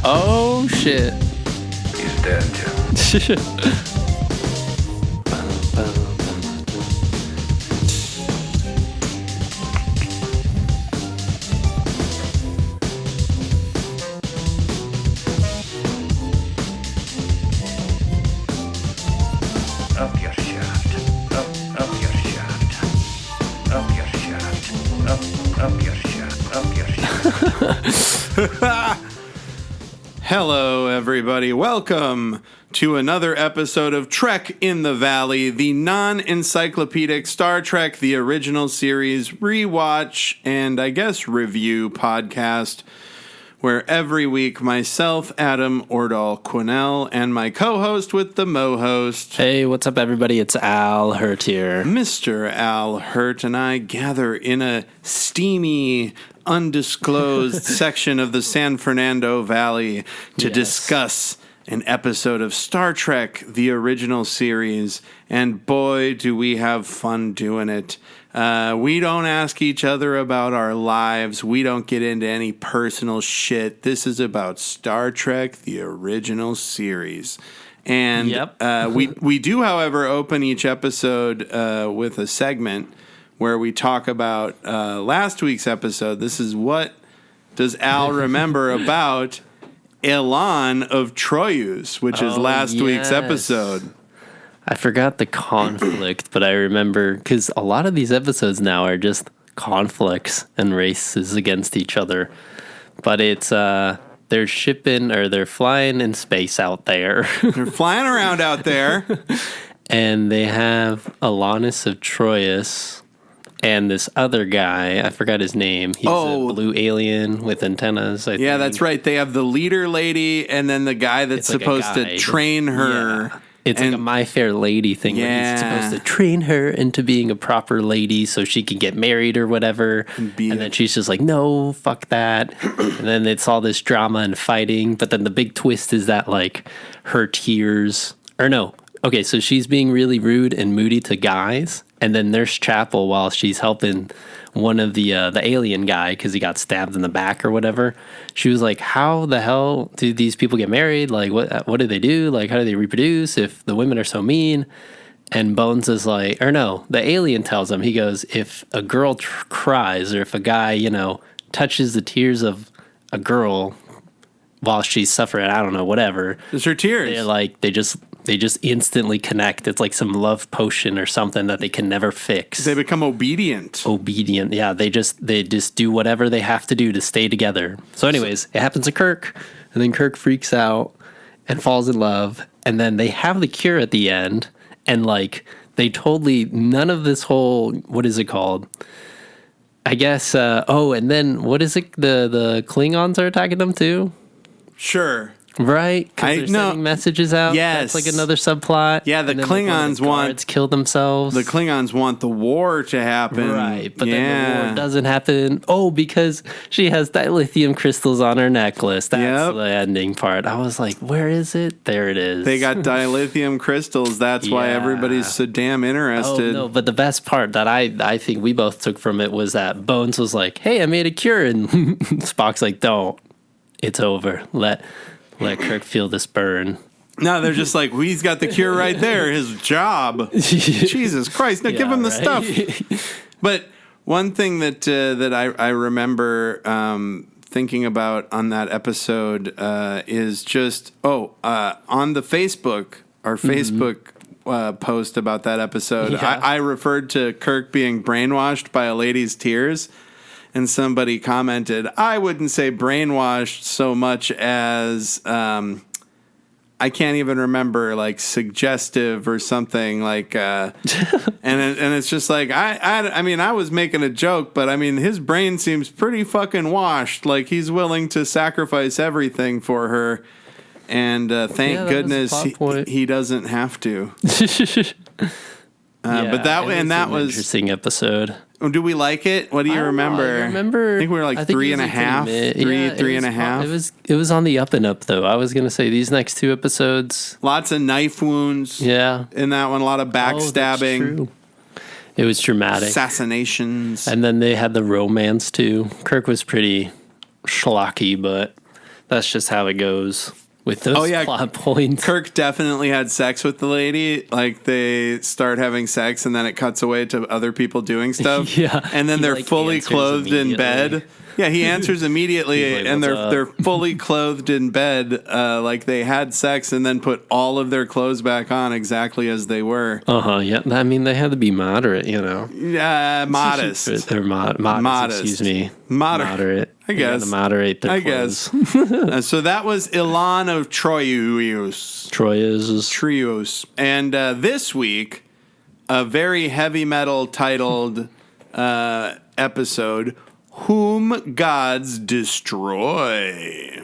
Oh, shit. He's dead, Jim. Up your shaft. Up your shaft. Up your shaft. Up your shaft. Up your shaft. Hello, everybody. Welcome to another episode of Trek in the Valley, the non-encyclopedic Star Trek, the original series rewatch and I guess review podcast, where every week myself, Adam Ordall Quinnell, and my co-host with the mo-host, Hey, what's up, everybody? It's Al Hirt here. Mr. Al Hirt, and I gather in a steamy, undisclosed section of the San Fernando Valley to discuss an episode of Star Trek, the original series, and boy, do we have fun doing it. We don't ask each other about our lives. We don't get into any personal shit. This is about Star Trek, the original series. And we do, however, open each episode with a segment where we talk about last week's episode. This is what does Al remember about Elan of Troyus, which is last week's episode. I forgot the conflict, but I remember, because a lot of these episodes now are just conflicts and races against each other. But it's, they're shipping, or they're flying in space out there. They're flying around out there. And they have Alanis of Troyus and this other guy, I forgot his name. He's a blue alien with antennas, I think. That's right. They have the leader lady and then the guy that's supposed to train her. Yeah. It's like a My Fair Lady thing where he's supposed to train her into being a proper lady so she can get married or whatever. And then she's just like, no, fuck that. And then it's all this drama and fighting. But then the big twist is that, like, her tears... Or no. Okay, so she's being really rude and moody to guys. And then Nurse Chapel, while she's helping one of the alien guy because he got stabbed in the back or whatever, she was like, how the hell do these people get married? Like, what do they do? Like, how do they reproduce if the women are so mean? And Bones is like, or no, the alien tells him, he goes, if a girl cries or if a guy, touches the tears of a girl while she's suffering, I don't know, whatever. It's her tears. They're like, they just instantly connect. It's like some love potion or something that they can never fix. They become obedient. Yeah. They just do whatever they have to do to stay together. So anyways, it happens to Kirk, and then Kirk freaks out and falls in love, and then they have the cure at the end, and like they totally none of this whole, what is it called? I guess and then what is it? The Klingons are attacking them too? Sure. Right? Because they're sending messages out? Yes. That's like another subplot. Yeah, the Klingons want... kill themselves. The Klingons want the war to happen. Right, but then the war doesn't happen. Oh, because she has dilithium crystals on her necklace. That's the ending part. I was like, where is it? There it is. They got dilithium crystals. That's why everybody's so damn interested. Oh, no, but the best part that I think we both took from it was that Bones was like, hey, I made a cure. And Spock's like, don't. It's over. Let Kirk feel this burn. No, they're just like, he's got the cure right there. His job. Jesus Christ. Now give him the stuff. But one thing that I remember thinking about on that episode is just, on the Facebook, our Facebook post about that episode, I referred to Kirk being brainwashed by a lady's tears. And somebody commented, I wouldn't say brainwashed so much as, I can't even remember, like suggestive or something like, and it's just like, I mean, I was making a joke, but I mean, his brain seems pretty fucking washed. Like he's willing to sacrifice everything for her. And thank goodness he doesn't have to. But that was an interesting episode. Do we like it? What do you remember? I think we were like 3.5. Three and a half. It was on the up and up though. I was gonna say these next two episodes. Lots of knife wounds. Yeah. In that one, a lot of backstabbing. It was dramatic. Assassinations. And then they had the romance too. Kirk was pretty schlocky, but that's just how it goes with those plot points. Kirk definitely had sex with the lady. Like, they start having sex, and then it cuts away to other people doing stuff. Yeah. And then they're fully clothed in bed. Yeah, he answers immediately, like, and they're fully clothed in bed, like they had sex, and then put all of their clothes back on exactly as they were. Yeah. I mean, they had to be moderate, Yeah, modest. They're modest. Excuse me. Moderate. I guess. To moderate their clothes. So that was Ilan of Troyes. Trios. And this week, a very heavy metal titled episode, Whom Gods Destroy.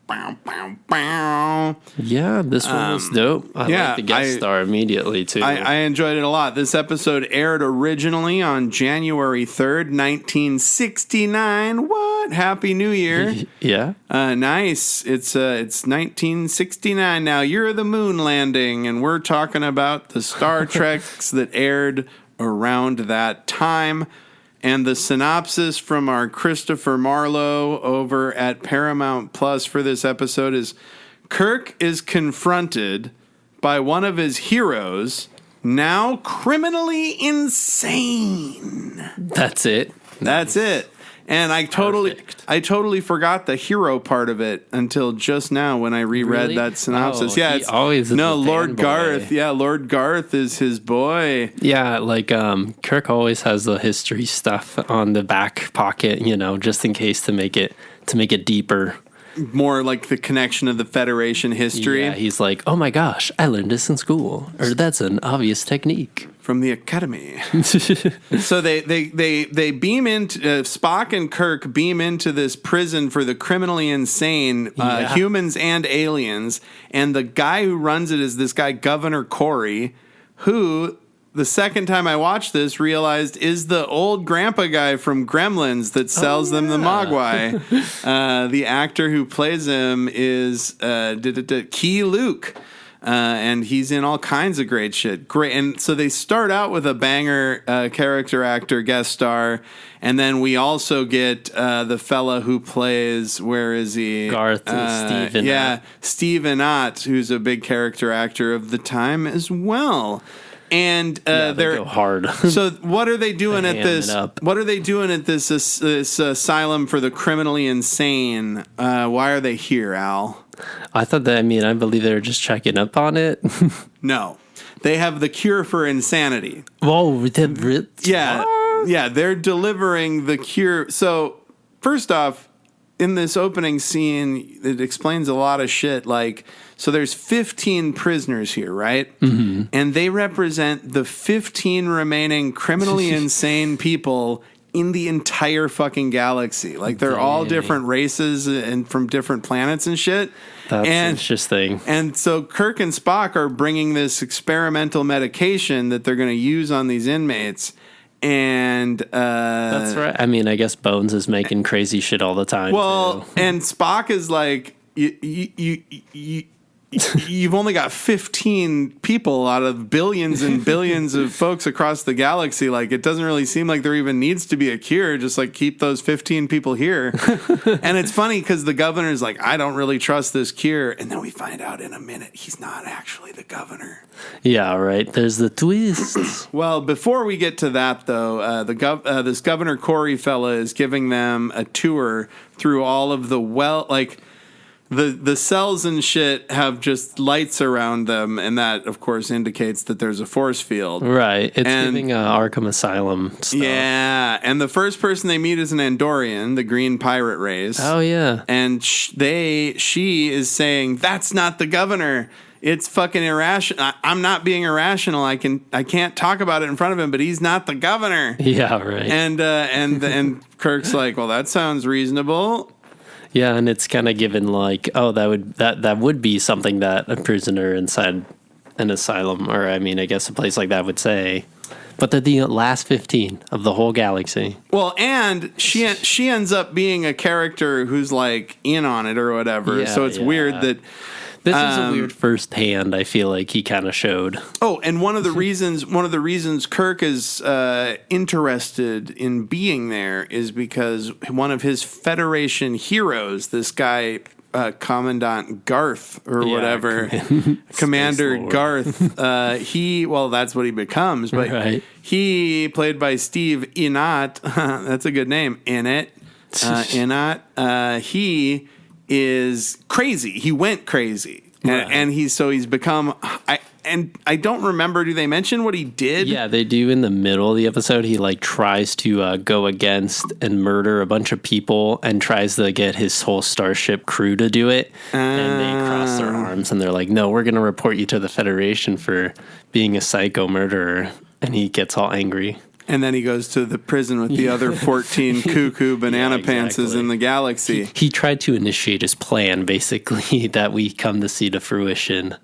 Bow, bow, bow. Yeah, this one was dope. I like the guest star immediately, too. I enjoyed it a lot. This episode aired originally on January 3rd, 1969. What? Happy New Year. Yeah. Nice. It's 1969 now. Year of the moon landing, and we're talking about the Star Treks that aired around that time. And the synopsis from our Christopher Marlowe over at Paramount Plus for this episode is Kirk is confronted by one of his heroes, now criminally insane. That's it. That's it. And I totally forgot the hero part of it until just now when I reread that synopsis. Yeah, it's always Lord Garth. Yeah, Lord Garth is his boy. Yeah, like Kirk always has the history stuff on the back pocket, just in case to make it deeper. More like the connection of the Federation history. Yeah, he's like, oh my gosh, I learned this in school, or that's an obvious technique from the academy. So they beam into Spock and Kirk beam into this prison for the criminally insane humans and aliens, and the guy who runs it is this guy Governor Corey, who the second time I watched this realized is the old grandpa guy from Gremlins that sells them the Mogwai. The actor who plays him is Key Luke. And he's in all kinds of great shit. Great. And so they start out with a banger character actor guest star. And then we also get the fella who plays, where is he? Garth Stephen. Yeah, Stephen Ott, who's a big character actor of the time as well. And they go hard. So what are they doing at this? What are they doing at this asylum for the criminally insane? Why are they here, Al? I thought that. I believe they were just checking up on it. No, they have the cure for insanity. Whoa, yeah, they're delivering the cure. So first off, in this opening scene, it explains a lot of shit. Like, so there's 15 prisoners here, right? Mm-hmm. And they represent the 15 remaining criminally insane people in the entire fucking galaxy. Like, they're all different races and from different planets and shit. That's interesting. And so Kirk and Spock are bringing this experimental medication that they're going to use on these inmates. And that's right. I guess Bones is making crazy shit all the time. Well, too. And Spock is like, you've only got 15 people out of billions and billions of folks across the galaxy. Like, it doesn't really seem like there even needs to be a cure. Just like keep those 15 people here. And it's funny because the governor's like, I don't really trust this cure. And then we find out in a minute he's not actually the governor. Yeah, right. There's the twist. Well, before we get to that, though, this Governor Corey fella is giving them a tour through all of the the cells and shit have just lights around them, and that, of course, indicates that there's a force field. Right. It's giving Arkham Asylum stuff. Yeah, and the first person they meet is an Andorian, the green pirate race. Oh, yeah. And she is saying, that's not the governor. It's fucking irrational. I'm not being irrational. I can't talk about it in front of him, but he's not the governor. Yeah, right. And Kirk's like, well, that sounds reasonable. Yeah, and it's kind of given like, oh, that would be something that a prisoner inside an asylum, or I guess a place like that would say. But they're the last 15 of the whole galaxy. Well, and she ends up being a character who's like in on it or whatever. Yeah, so it's weird that. This is a weird first hand, I feel like he kind of showed. Oh, and one of the reasons Kirk is interested in being there is because one of his Federation heroes, this guy Commandant Garth or whatever, Commander Lord. Garth. That's what he becomes. But he, played by Steve Inat, that's a good name, Inat. He is crazy. He went crazy. And he's become. I don't remember. Do they mention what he did? Yeah, they do in the middle of the episode. He tries to go against and murder a bunch of people and tries to get his whole starship crew to do it. And they cross their arms and they're like, "No, we're going to report you to the Federation for being a psycho murderer." And he gets all angry. And then he goes to the prison with the other 14 cuckoo banana pantses in the galaxy. He tried to initiate his plan, basically, that we come to see to fruition.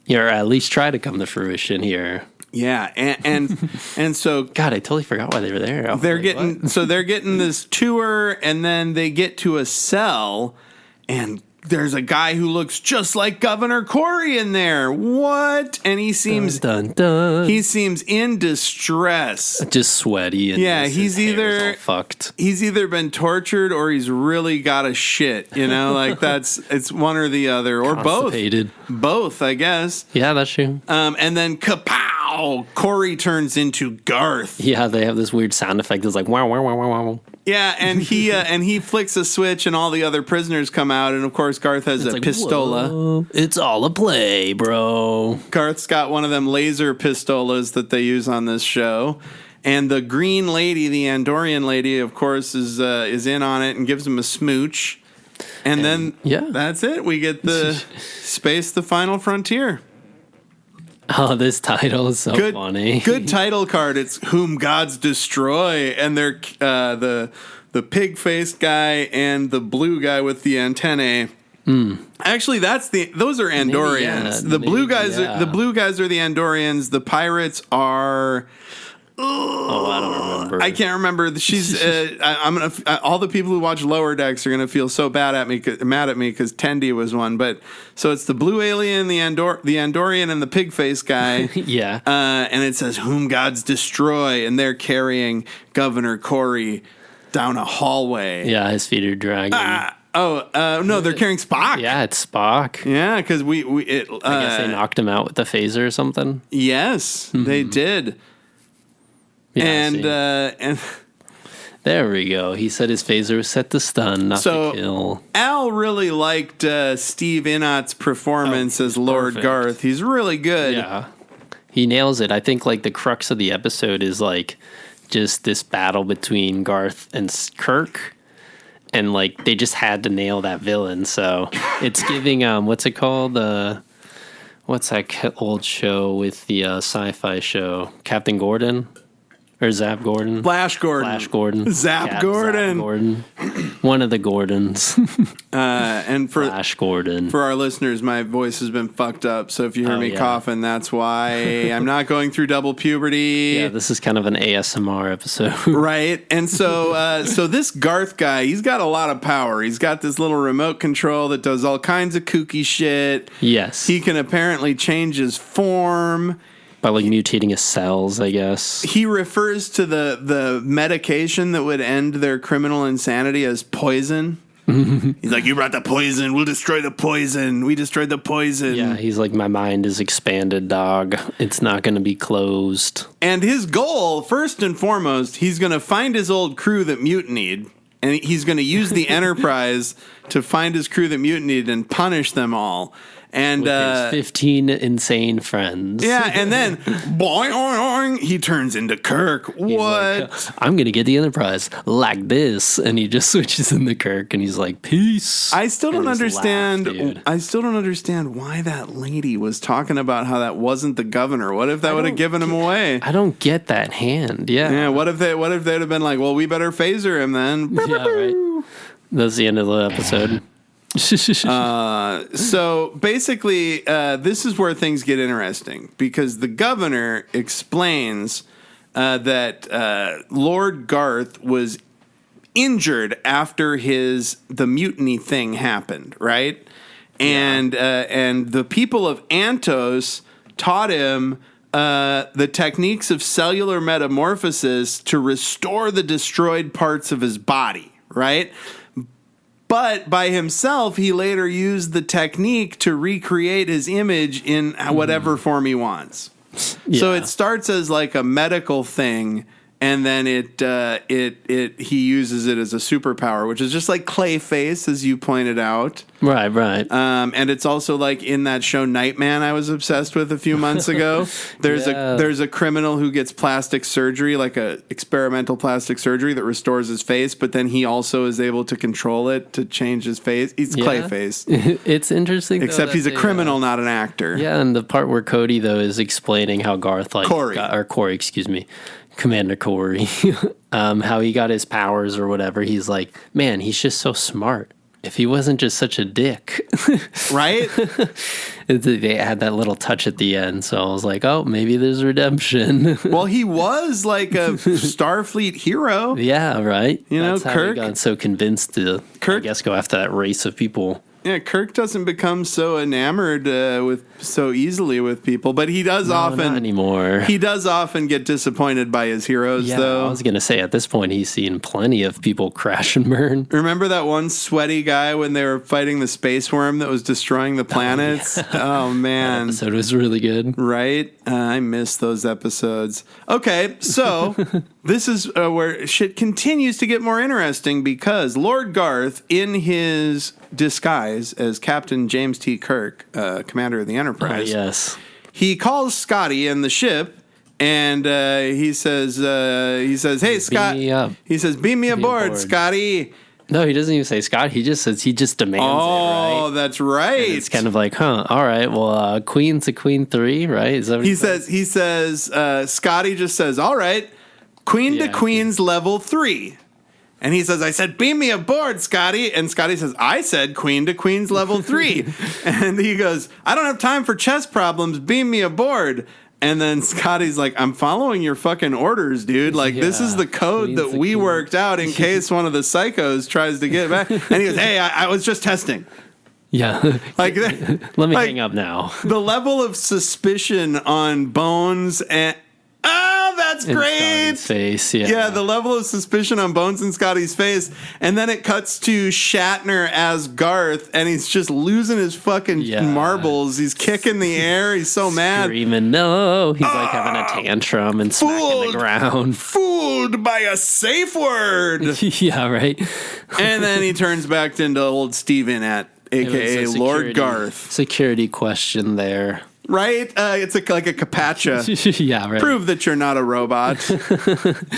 Or at least try to come to fruition here. Yeah, and so God, I totally forgot why they were there. They're getting this tour, and then they get to a cell, and there's a guy who looks just like Governor Corey in there. What? And he seems dun, dun, dun. He seems in distress, just sweaty. And he's either fucked. He's either been tortured or he's really got a shit. It's one or the other, or both. Both, I guess. Yeah, that's true. And then kapow! Corey turns into Garth. Yeah, they have this weird sound effect that's like wow, wow, wow, wow, wow. Yeah, and he flicks a switch, and all the other prisoners come out, and of course Garth has a pistola. Whoa, it's all a play, bro. Garth's got one of them laser pistolas that they use on this show, and the green lady, the Andorian lady, of course, is in on it and gives him a smooch, and then that's it. We get the Space: The Final Frontier. Oh, this title is so funny. Good title card. It's Whom Gods Destroy, and they're the pig-faced guy and the blue guy with the antennae. Actually, those are Andorians. The blue guys are the Andorians. The pirates are. I don't remember. I can't remember. She's. I'm gonna. All the people who watch Lower Decks are gonna feel so mad at me because Tendi was one. But so it's the blue alien, the Andorian, and the pig face guy. Yeah. And it says "Whom Gods Destroy," and they're carrying Governor Corey down a hallway. Yeah, his feet are dragging. No, they're carrying Spock. Yeah, it's Spock. Yeah, because I guess they knocked him out with the phaser or something. Yes, they did. Yeah, and there we go. He said his phaser was set to stun, not to kill. Al really liked Steve Inat's performance as Lord Garth. He's really good. Yeah, he nails it. I think the crux of the episode is just this battle between Garth and Kirk, and they just had to nail that villain. So it's giving what's it called? What's that old show with the sci-fi show? Captain Gordon. Or Zap Gordon? Flash Gordon. Zap Gordon. One of the Gordons. And for Flash Gordon. For our listeners, my voice has been fucked up, so if you hear me coughing, that's why. I'm not going through double puberty. Yeah, this is kind of an ASMR episode. Right. And so this Garth guy, he's got a lot of power. He's got this little remote control that does all kinds of kooky shit. Yes. He can apparently change his form. By mutating his cells, I guess. He refers to the medication that would end their criminal insanity as poison. He's like, you brought the poison. We'll destroy the poison. We destroyed the poison. Yeah, he's like, my mind is expanded, dog. It's not going to be closed. And his goal, first and foremost, he's going to find his old crew that mutinied. And he's going to use the Enterprise to find his crew that mutinied and punish them all. And with his 15 insane friends. Yeah, and then boing, oing, he turns into Kirk. What? I'm gonna get the Enterprise like this, and he just switches into Kirk, and he's like, "Peace." I still don't understand. I still don't understand why that lady was talking about how that wasn't the governor. What if that would have given him away? I don't get that hand. Yeah. Yeah. What if they'd have been like, well, we better phaser him then? Yeah. Right. That's the end of the episode. So basically, this is where things get interesting because the governor explains that Lord Garth was injured after the mutiny thing happened, right? And the people of Antos taught him the techniques of cellular metamorphosis to restore the destroyed parts of his body, right? But by himself, he later used the technique to recreate his image in whatever form he wants. Yeah. So it starts as like a medical thing, and then he uses it as a superpower, which is just like Clayface, as you pointed out. Right. And it's also like in that show Nightman I was obsessed with a few months ago. There's a criminal who gets plastic surgery, like a experimental plastic surgery that restores his face, but then he also is able to control it to change his face. He's Clayface. It's interesting, except he's a criminal, not an actor. Yeah, and the part where Cody though is explaining how Garth Corey, excuse me. Commander Corey, how he got his powers or whatever. He's like, man, he's just so smart. If he wasn't just such a dick. Right? They had that little touch at the end, so I was like, oh, maybe there's redemption. Well, he was like a Starfleet hero. Yeah, right. That's how Kirk he got so convinced to, I guess, go after that race of people. Yeah, Kirk doesn't become so enamored so easily with people, but he does often. Not anymore. He does often get disappointed by his heroes, though. I was gonna say at this point he's seen plenty of people crash and burn. Remember that one sweaty guy when they were fighting the space worm that was destroying the planets? Oh man, that episode was really good. Right? I miss those episodes. Okay, so this is where shit continues to get more interesting because Lord Garth, in his disguise as Captain James T. Kirk, commander of the Enterprise. Yes. He calls Scotty in the ship, and he says, "Hey, Scott." Beam me up. He says, "Beam me aboard, Scotty." No, he doesn't even say Scott. He just says he just demands it, right? Oh, that's right. And it's kind of like, all right, well, queen to queen 3, right? Is that what he says, Scotty just says, all right, queen to queen's level 3. And he says, I said, beam me aboard, Scotty. And Scotty says, I said queen to queen's level 3. And he goes, I don't have time for chess problems. Beam me aboard. And then Scotty's like, I'm following your fucking orders, dude. Like, this is the code that we worked out in case one of the psychos tries to get back. And he goes, hey, I was just testing. Yeah. Like, let me hang up now. The level of suspicion on Bones and... Oh, that's great. Scotty's face, yeah. Yeah, the level of suspicion on Bones and Scotty's face. And then it cuts to Shatner as Garth, and he's just losing his fucking marbles. He's kicking the air. He's so mad. Screaming, no. He's like having a tantrum and smacking the ground. Fooled by a safe word. Yeah, right. And then he turns back into old Steven a.k.a. Lord Garth. Security question there. Right? It's like a Capatcha. Yeah, right. Prove that you're not a robot.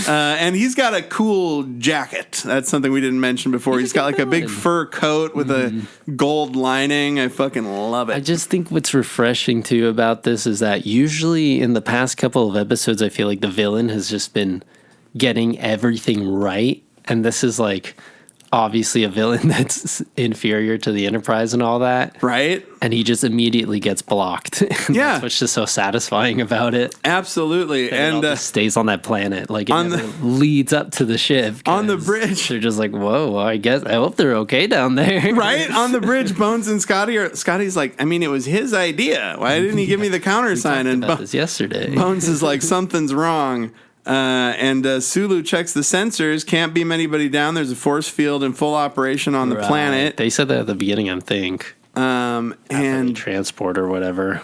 And he's got a cool jacket. That's something we didn't mention before. He's got like a big fur coat with a gold lining. I fucking love it. I just think what's refreshing, too, about this is that usually in the past couple of episodes, I feel like the villain has just been getting everything right. And this is like... obviously a villain that's inferior to the Enterprise and all that. Right. And he just immediately gets blocked. Yeah. That's what's just so satisfying about it. Absolutely. And it stays on that planet. Like, it leads up to the ship. On the bridge. They're just like, whoa, I hope they're okay down there. Right? On the bridge, Bones and Scotty's like, I mean, it was his idea. Why didn't he give me the countersign? And this yesterday. Bones is like, something's wrong. And Sulu checks the sensors. Can't beam anybody down. There's a force field in full operation on the planet. They said that at the beginning, I think. And transport or whatever.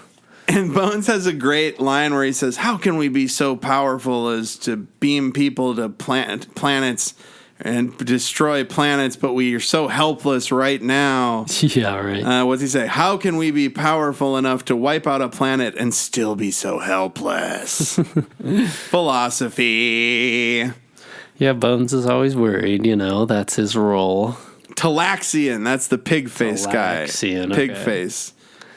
And Bones has a great line where he says, how can we be so powerful as to beam people to planets and destroy planets, but we are so helpless right now? Yeah, right. What's he say? How can we be powerful enough to wipe out a planet and still be so helpless? Philosophy. Yeah, Bones is always worried, that's his role. Talaxian, that's the pig face guy. Pig face.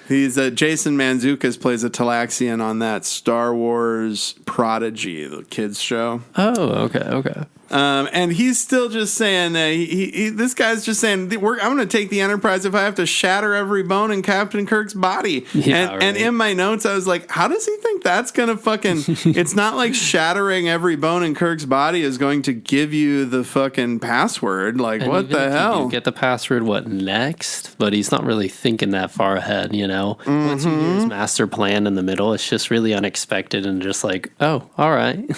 He's Jason Mantzoukas plays a Talaxian on that Star Wars Prodigy, the kids show. Oh, okay. And he's still just saying, this guy's just saying, I'm going to take the Enterprise if I have to shatter every bone in Captain Kirk's body. Yeah, and in my notes, I was like, how does he think that's going to fucking... It's not like shattering every bone in Kirk's body is going to give you the fucking password. Like, and what the hell? You get the password, what next? But he's not really thinking that far ahead, Mm-hmm. Once you hear his master plan in the middle, it's just really unexpected and just like, oh, all right.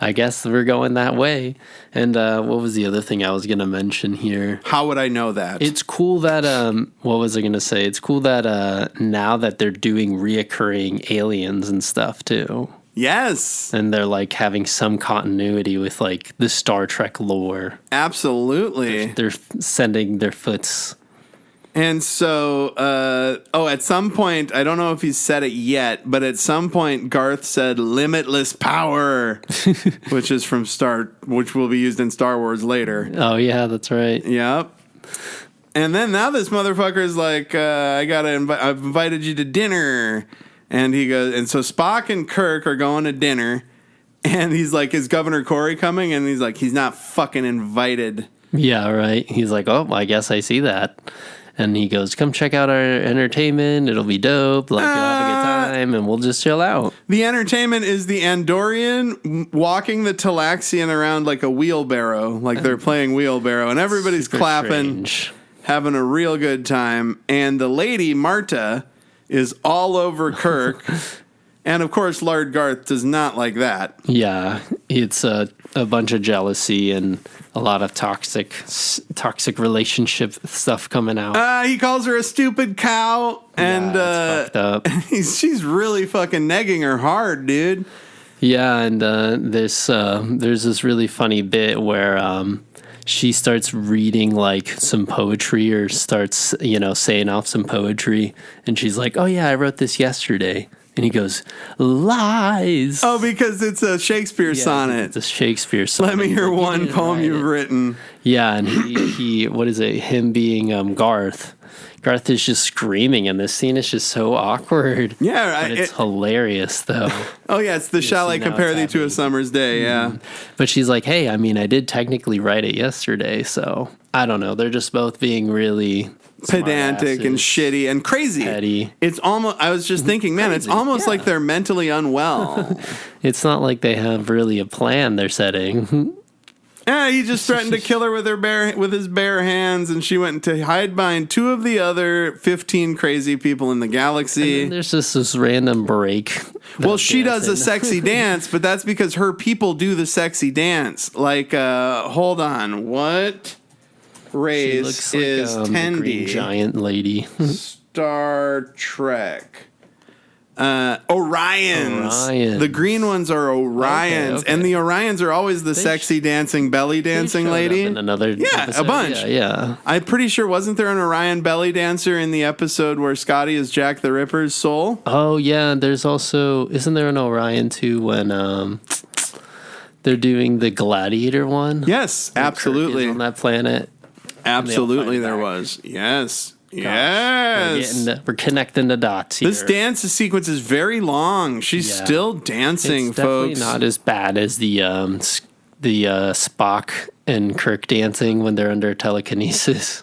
I guess we're going that way. And what was the other thing I was going to mention here? How would I know that? It's cool that, what was I going to say? It's cool that now that they're doing reoccurring aliens and stuff too. Yes. And they're like having some continuity with like the Star Trek lore. Absolutely. They're sending their foots. And so, at some point, I don't know if he's said it yet, but at some point, Garth said "limitless power," which is from which will be used in Star Wars later. Oh yeah, that's right. Yep. And then now this motherfucker's like, I've invited you to dinner, and he goes, and so Spock and Kirk are going to dinner, and he's like, is Governor Corey coming? And he's like, he's not fucking invited. Yeah, right. He's like, oh, I guess I see that. And he goes, come check out our entertainment. It'll be dope. Like, you'll have a good time, and we'll just chill out. The entertainment is the Andorian walking the Talaxian around like a wheelbarrow, like they're playing wheelbarrow, and everybody's Super clapping, strange. having a real good time. And the lady, Marta, is all over Kirk. And, of course, Lord Garth does not like that. Yeah, it's a bunch of jealousy and a lot of toxic relationship stuff coming out. He calls her a stupid cow, and it's fucked up. she's really fucking negging her hard, dude. Yeah, and there's this really funny bit where she starts reading like some poetry or starts, saying off some poetry, and she's like, "Oh yeah, I wrote this yesterday." And he goes, lies. Oh, because it's a Shakespeare sonnet. It's a Shakespeare sonnet. Let me hear one poem you've written. Yeah, and he what is it? Him being Garth. Garth is just screaming, and this scene is just so awkward. Yeah, but it's hilarious, though. Oh, yeah, it's the shall I compare thee to a summer's day, yeah. But she's like, hey, I mean, I did technically write it yesterday, so I don't know. They're just both being really pedantic and shitty and crazy. Petty. It's almost, I was just thinking, man, it's almost like they're mentally unwell. It's not like they have really a plan they're setting. Yeah, he just threatened to kill her with his bare hands, and she went to hide behind two of the other 15 crazy people in the galaxy. And there's just this random break. Well, she does a sexy dance, but that's because her people do the sexy dance. Like, hold on, what race is like, Tendi? the green giant lady. Star Trek. Orions. The green ones are Orions, okay. and the Orions are always the sexy dancing belly dancing lady. In another episode. A bunch. Yeah. I'm pretty sure wasn't there an Orion belly dancer in the episode where Scotty is Jack the Ripper's soul? Oh yeah, there's also isn't there an Orion too when they're doing the gladiator one? Yes, absolutely. On that planet. Absolutely, there was. Yes. Gosh, yes. we're connecting the dots here. This dance sequence is very long. She's still dancing, it's definitely folks. not as bad as the Spock and Kirk dancing when they're under telekinesis.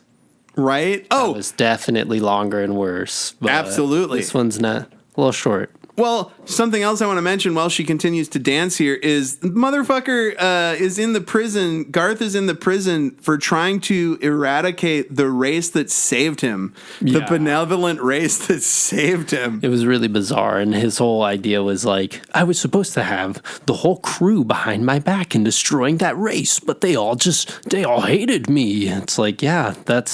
Right? Oh, it was definitely longer and worse. But absolutely. This one's not a little short. Well, something else I want to mention while she continues to dance here is motherfucker is in the prison. Garth is in the prison for trying to eradicate the race that saved him. The benevolent race that saved him. It was really bizarre. And his whole idea was like, I was supposed to have the whole crew behind my back in destroying that race, but they all hated me. It's like, yeah, that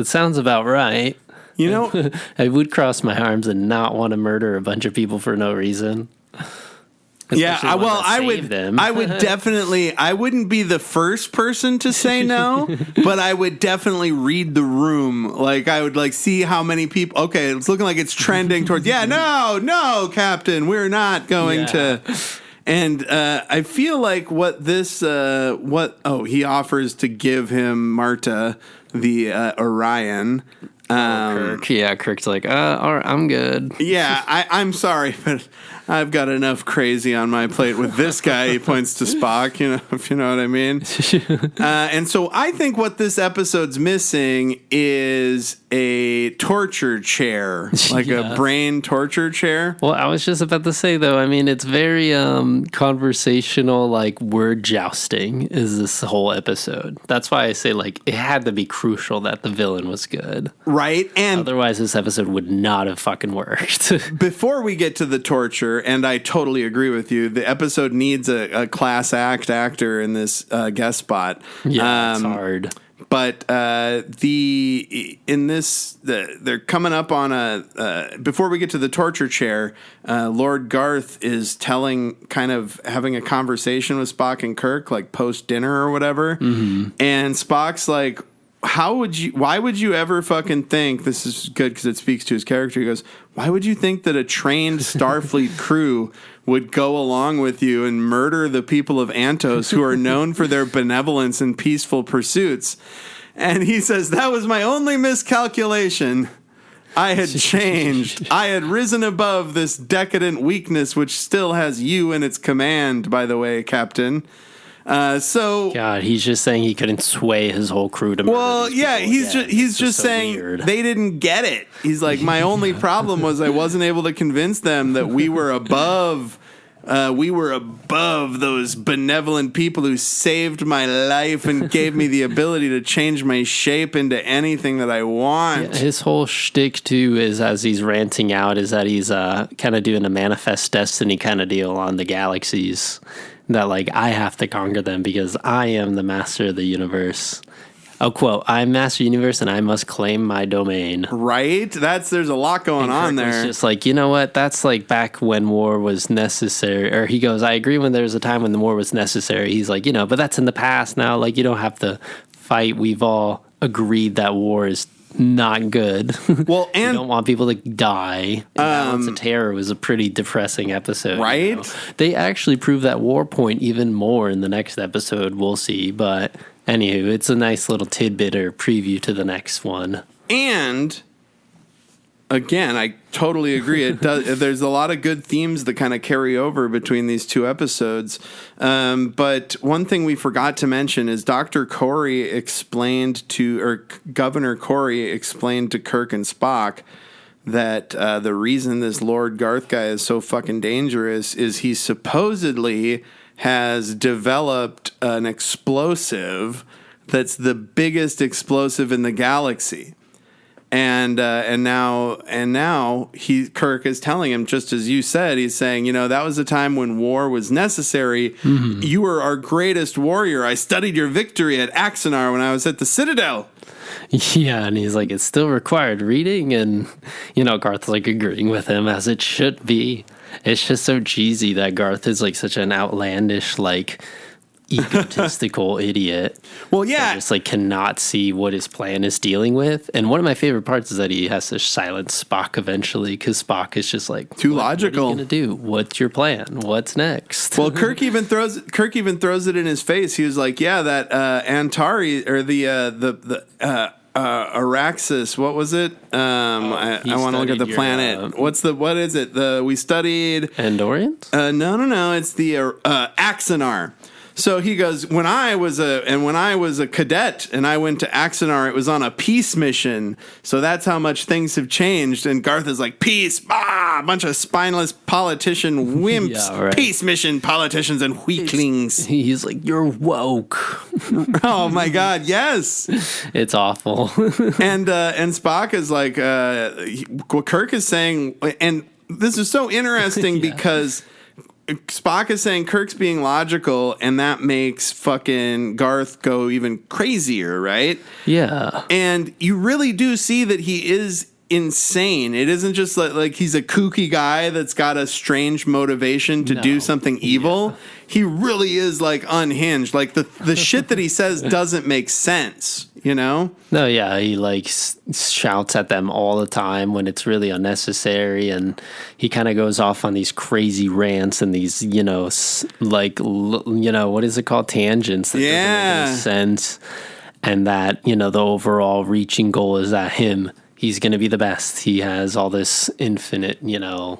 sounds about right. You know, I would cross my arms and not want to murder a bunch of people for no reason. Yeah, well, I would definitely, I wouldn't be the first person to say no, but I would definitely read the room. Like, I would like see how many people, okay, it's looking like it's trending towards, no, Captain, we're not going to. And I feel like he offers to give him Marta, the Orion. Kirk. Yeah, Kirk's like, all right, I'm good. Yeah, I'm sorry, but I've got enough crazy on my plate with this guy. He points to Spock, if you know what I mean. And so I think what this episode's missing is a torture chair, like a brain torture chair. Well, I was just about to say, though, I mean, it's very conversational, like word jousting is this whole episode. That's why I say, like, it had to be crucial that the villain was good. Right? And otherwise this episode would not have fucking worked. before we get to the torture, and I totally agree with you, the episode needs a class act actor in this guest spot. Yeah, it's hard. But they're coming up on before we get to the torture chair, Lord Garth is kind of having a conversation with Spock and Kirk, like post dinner or whatever. Mm-hmm. And Spock's like, why would you ever fucking think, this is good because it speaks to his character. He goes, why would you think that a trained Starfleet crew would go along with you and murder the people of Antos who are known for their benevolence and peaceful pursuits? And he says, that was my only miscalculation. I had changed. I had risen above this decadent weakness, which still has you in its command, by the way, Captain. God, he's just saying he couldn't sway his whole crew to murder. Well, yeah, he's just saying weird. They didn't get it. He's like, my only problem was I wasn't able to convince them that we were above those benevolent people who saved my life and gave me the ability to change my shape into anything that I want. Yeah, his whole shtick too is, as he's ranting out, is that he's kind of doing a manifest destiny kind of deal on the galaxies. That, like, I have to conquer them because I am the master of the universe. Oh, quote, I'm master of the universe and I must claim my domain. Right? There's a lot going on there. It's just like, you know what? That's like back when war was necessary. Or he goes, I agree when there was a time when the war was necessary. He's like, but that's in the past now. Like, you don't have to fight. We've all agreed that war is not good. Well, and you don't want people to die. Balance of Terror was a pretty depressing episode, right? They actually prove that war point even more in the next episode. We'll see, but anywho, it's a nice little tidbit or preview to the next one. And again, I totally agree. It does. There's a lot of good themes that kind of carry over between these two episodes. But one thing we forgot to mention is Governor Corey explained to Kirk and Spock that the reason this Lord Garth guy is so fucking dangerous is he supposedly has developed an explosive that's the biggest explosive in the galaxy. And now Kirk is telling him, just as you said, he's saying, that was a time when war was necessary. Mm-hmm. You were our greatest warrior. I studied your victory at Axanar when I was at the Citadel. Yeah, and he's like, it's still required reading, and Garth's like agreeing with him as it should be. It's just so cheesy that Garth is like such an outlandish, like, egotistical idiot. Well, yeah, just like cannot see what his plan is dealing with. And one of my favorite parts is that he has to silence Spock eventually, because Spock is just like, too logical. What are you gonna do? What's your plan? What's next? Well, Kirk even throws it in his face. He was like, yeah, that Antari or the Araxis, what was it? I want to look at the planet. What is it? We studied Andorians? No. It's the Axanar. So he goes, when I was a cadet and I went to Axanar, it was on a peace mission. So that's how much things have changed. And Garth is like, peace, a bunch of spineless politician wimps, yeah, right. Peace mission politicians and weaklings. He's like, you're woke. Oh my God, yes. It's awful. And Spock is like, what Kirk is saying, and this is so interesting yeah. because Spock is saying Kirk's being logical, and that makes fucking Garth go even crazier, right? Yeah. And you really do see that he is insane. It isn't just like he's a kooky guy that's got a strange motivation to do something evil. Yeah. He really is like unhinged. Like the shit that he says doesn't make sense, No, yeah, he like shouts at them all the time when it's really unnecessary, and he kind of goes off on these crazy rants and these, what is it called? Tangents that doesn't make any sense. And that, the overall reaching goal is that he's going to be the best. He has all this infinite, limitless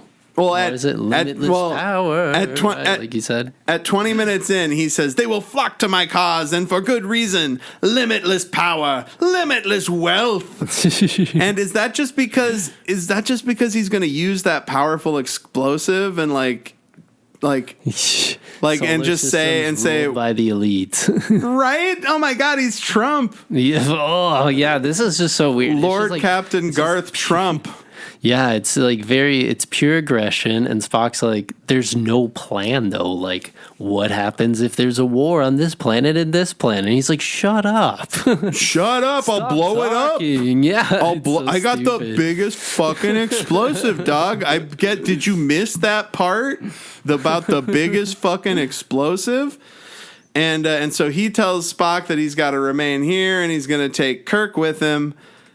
power, like you said. At 20 minutes in, he says, they will flock to my cause, and for good reason. Limitless power, limitless wealth. And is that just because he's going to use that powerful explosive and like like and just say by the elite. Right? Oh my God, he's Trump. Yeah. Oh yeah, this is just so weird. Lord Captain Garth Trump. Yeah, it's like it's pure aggression, and Spock's like, there's no plan though. Like, what happens if there's a war on this planet and this planet? And he's like, shut up. Shut up, I'll blow talking. it up. Yeah. I got the biggest fucking explosive, dog. Did you miss that part about the biggest fucking explosive? And so he tells Spock that he's got to remain here and he's going to take Kirk with him.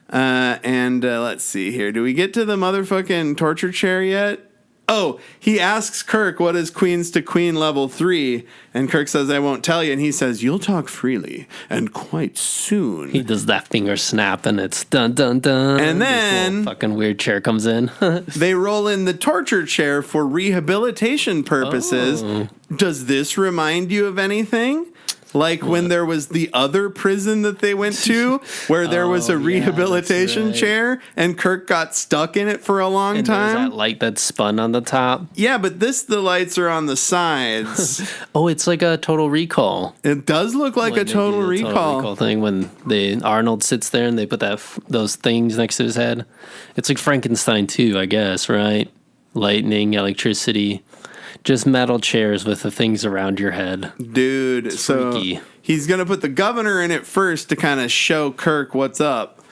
Let's see here. Do we get to the motherfucking torture chair yet? Oh, he asks Kirk, what is Queens to Queen level 3? And Kirk says, I won't tell you. And he says, you'll talk freely and quite soon. He does that finger snap and it's dun dun dun. And then this fucking weird chair comes in. They roll in the torture chair for rehabilitation purposes. Oh. Does this remind you of anything? Like when there was the other prison that they went to where there was a rehabilitation chair and Kirk got stuck in it for a long time. There's that light that spun on the top. Yeah, but the lights are on the sides. Oh, it's like a Total Recall. It does look like a Total Recall thing when Arnold sits there and they put those things next to his head. It's like Frankenstein too, I guess, right? Lightning, electricity. Just metal chairs with the things around your head. Dude, so he's going to put the governor in it first to kind of show Kirk what's up.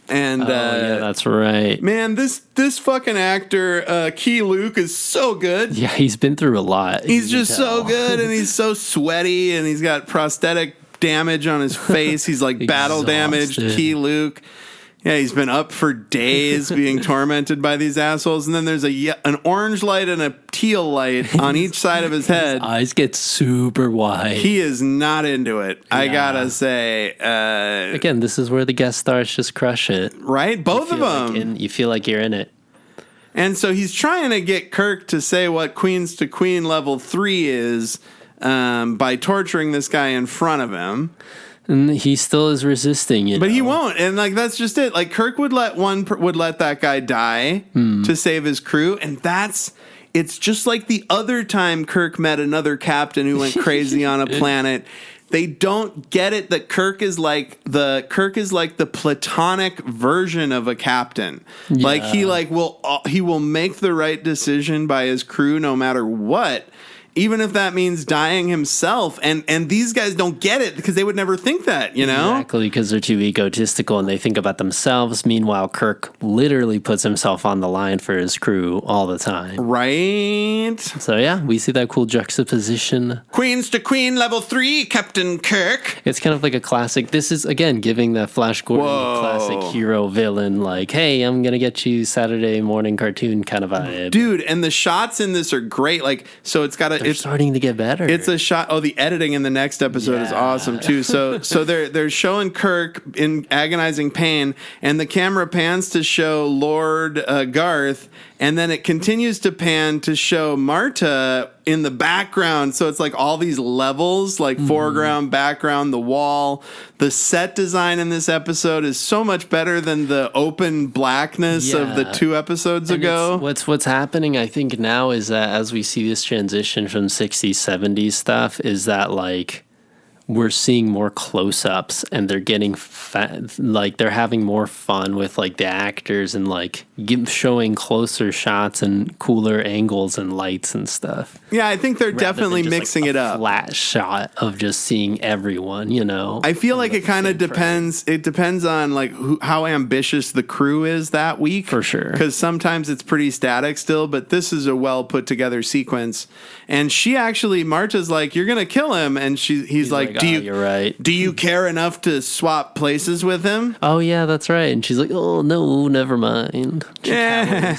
And yeah, that's right. Man, this fucking actor, Key Luke, is so good. Yeah, he's been through a lot. He's just so good, and he's so sweaty, and he's got prosthetic damage on his face. He's like battle damaged, Key Luke. Yeah, he's been up for days being tormented by these assholes. And then there's an orange light and a teal light on each side of his head. His eyes get super wide. He is not into it, I gotta say. Again, this is where the guest stars just crush it. Right? Both of them. You feel like you're in it. And so he's trying to get Kirk to say what Queens to Queen level 3 is by torturing this guy in front of him. And he still is resisting, but he won't. And like that's just it. Like Kirk would let that guy die to save his crew, and it's just like the other time Kirk met another captain who went crazy on a planet. They don't get it that Kirk is like the platonic version of a captain. Yeah. Like he will make the right decision by his crew no matter what. Even if that means dying himself. And these guys don't get it because they would never think that, you know? Exactly, because they're too egotistical and they think about themselves. Meanwhile, Kirk literally puts himself on the line for his crew all the time. Right. So, yeah, we see that cool juxtaposition. Queens to Queen level 3, Captain Kirk. It's kind of like a classic. This is, again, giving the Flash Gordon classic hero villain, like, hey, I'm going to get you Saturday morning cartoon kind of vibe. Dude, and the shots in this are great. Like, so it's got it's starting to get better. It's a shot. Oh, the editing in the next episode is awesome too. So they're showing Kirk in agonizing pain, and the camera pans to show Lord Garth, and then it continues to pan to show Marta in the background. So it's like all these levels, like foreground, background, the wall. The set design in this episode is so much better than the open blackness of the 2 episodes ago. What's happening, I think, now is that as we see this transition from 60s, 70s stuff, is that like we're seeing more close-ups and they're getting like they're having more fun with like the actors and like showing closer shots and cooler angles and lights and stuff. Yeah, I think they're definitely mixing it up. Flat shot of just seeing everyone, you know. I feel like it kind of depends. It depends on like how ambitious the crew is that week, for sure. Because sometimes it's pretty static still, but this is a well put together sequence. And she actually, Marta's like, "You're gonna kill him," and he's like, "You're right. Do you care enough to swap places with him?" Oh yeah, that's right. And she's like, "Oh no, never mind." Yeah.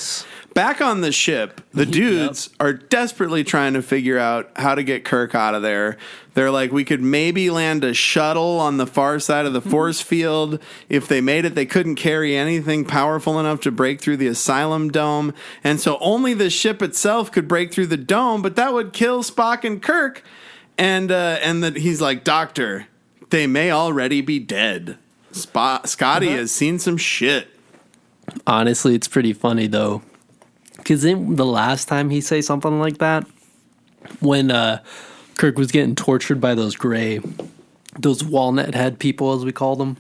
Back on the ship, the dudes are desperately trying to figure out how to get Kirk out of there. They're like, we could maybe land a shuttle on the far side of the force field. If they made it, they couldn't carry anything powerful enough to break through the asylum dome. And so only the ship itself could break through the dome, but that would kill Spock and Kirk. And that he's like, "Doctor, they may already be dead. Scotty has seen some shit." Honestly, it's pretty funny though, because the last time he say something like that, when Kirk was getting tortured by those walnut head people, as we call them.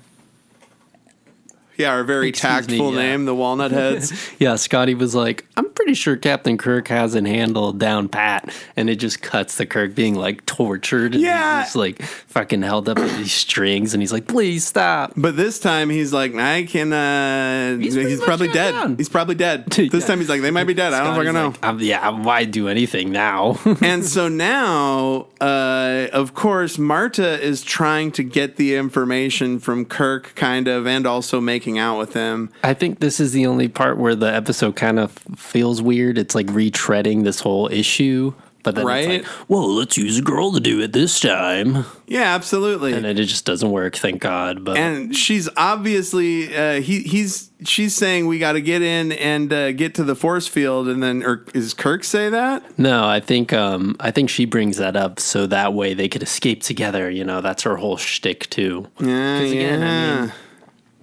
Yeah, our very tactful name, the Walnut Heads. Yeah, Scotty was like, I'm pretty sure Captain Kirk has it handled down pat. And it just cuts to Kirk being like tortured. And Yeah. he's like fucking held up with these strings. And he's like, please stop. But this time he's like, I can. He's probably dead. down. He's probably dead. This time he's like, they might be dead. I don't fucking know. Like, why do anything now? And so now, of course, Marta is trying to get the information from Kirk, kind of, and also making out with him. I think this is the only part where the episode kind of feels weird. It's like retreading this whole issue. But then it's like, well, let's use a girl to do it this time. Yeah, absolutely. And it just doesn't work, thank God. But and she's obviously she's saying we got to get in and get to the force field, and then or is Kirk say that? No, I think she brings that up so that way they could escape together. You know, that's her whole shtick too. Again, I mean,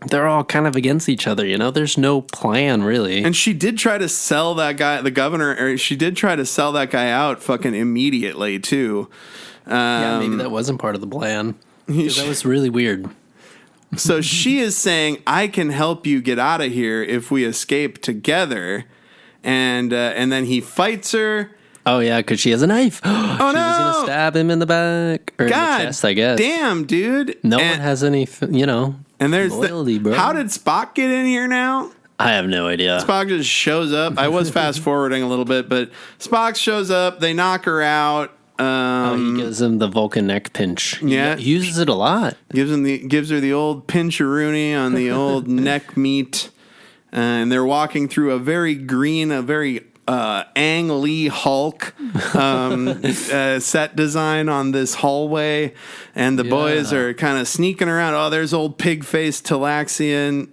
they're all kind of against each other, you know? There's no plan, really. And she did try to sell that guy, the governor, or she did try to sell that guy out fucking immediately, too. Yeah, maybe that wasn't part of the plan. That was really weird. So she is saying, I can help you get out of here if we escape together. And then he fights her. Oh, yeah, because she has a knife. Oh, she was going to stab him in the back. Or God, in the chest, I guess. Damn, dude. No one has any, and there's loyalty, bro. How did Spock get in here now? I have no idea. Spock just shows up. I was fast forwarding a little bit, but Spock shows up. They knock her out. He gives him the Vulcan neck pinch. Yeah, he uses it a lot. Gives her the old pinch-a-rooney on the old neck meat, and they're walking through a very Ang Lee Hulk set design on this hallway, and the boys are kind of sneaking around. Oh, there's old pig-faced Talaxian.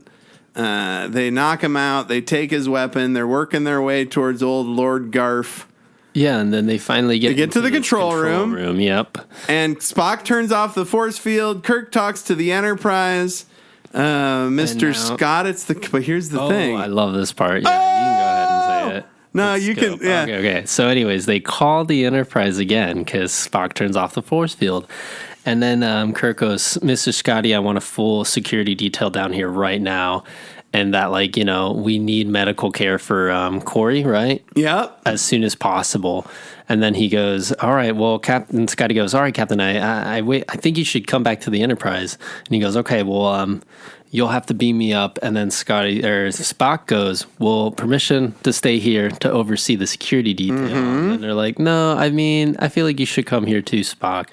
They knock him out. They take his weapon. They're working their way towards old Lord Garf. Yeah, and then they finally get to the control room. Yep. And Spock turns off the force field. Kirk talks to the Enterprise. Mr. Scott, but here's the thing. I love this part. Yeah, you can go ahead and say it. No, you can. Yeah. Okay. So, anyways, they call the Enterprise again because Spock turns off the force field, and then Kirk goes, "Mr. Scotty, I want a full security detail down here right now, and that, like, we need medical care for Corey, right? Yep. As soon as possible." And then he goes, "All right, well, Captain Scotty goes, all right, Captain, I wait. I think you should come back to the Enterprise." And he goes, "Okay, well, you'll have to beam me up." And then Spock goes, "Well, permission to stay here to oversee the security detail." Mm-hmm. And they're like, "No, I mean, I feel like you should come here too, Spock."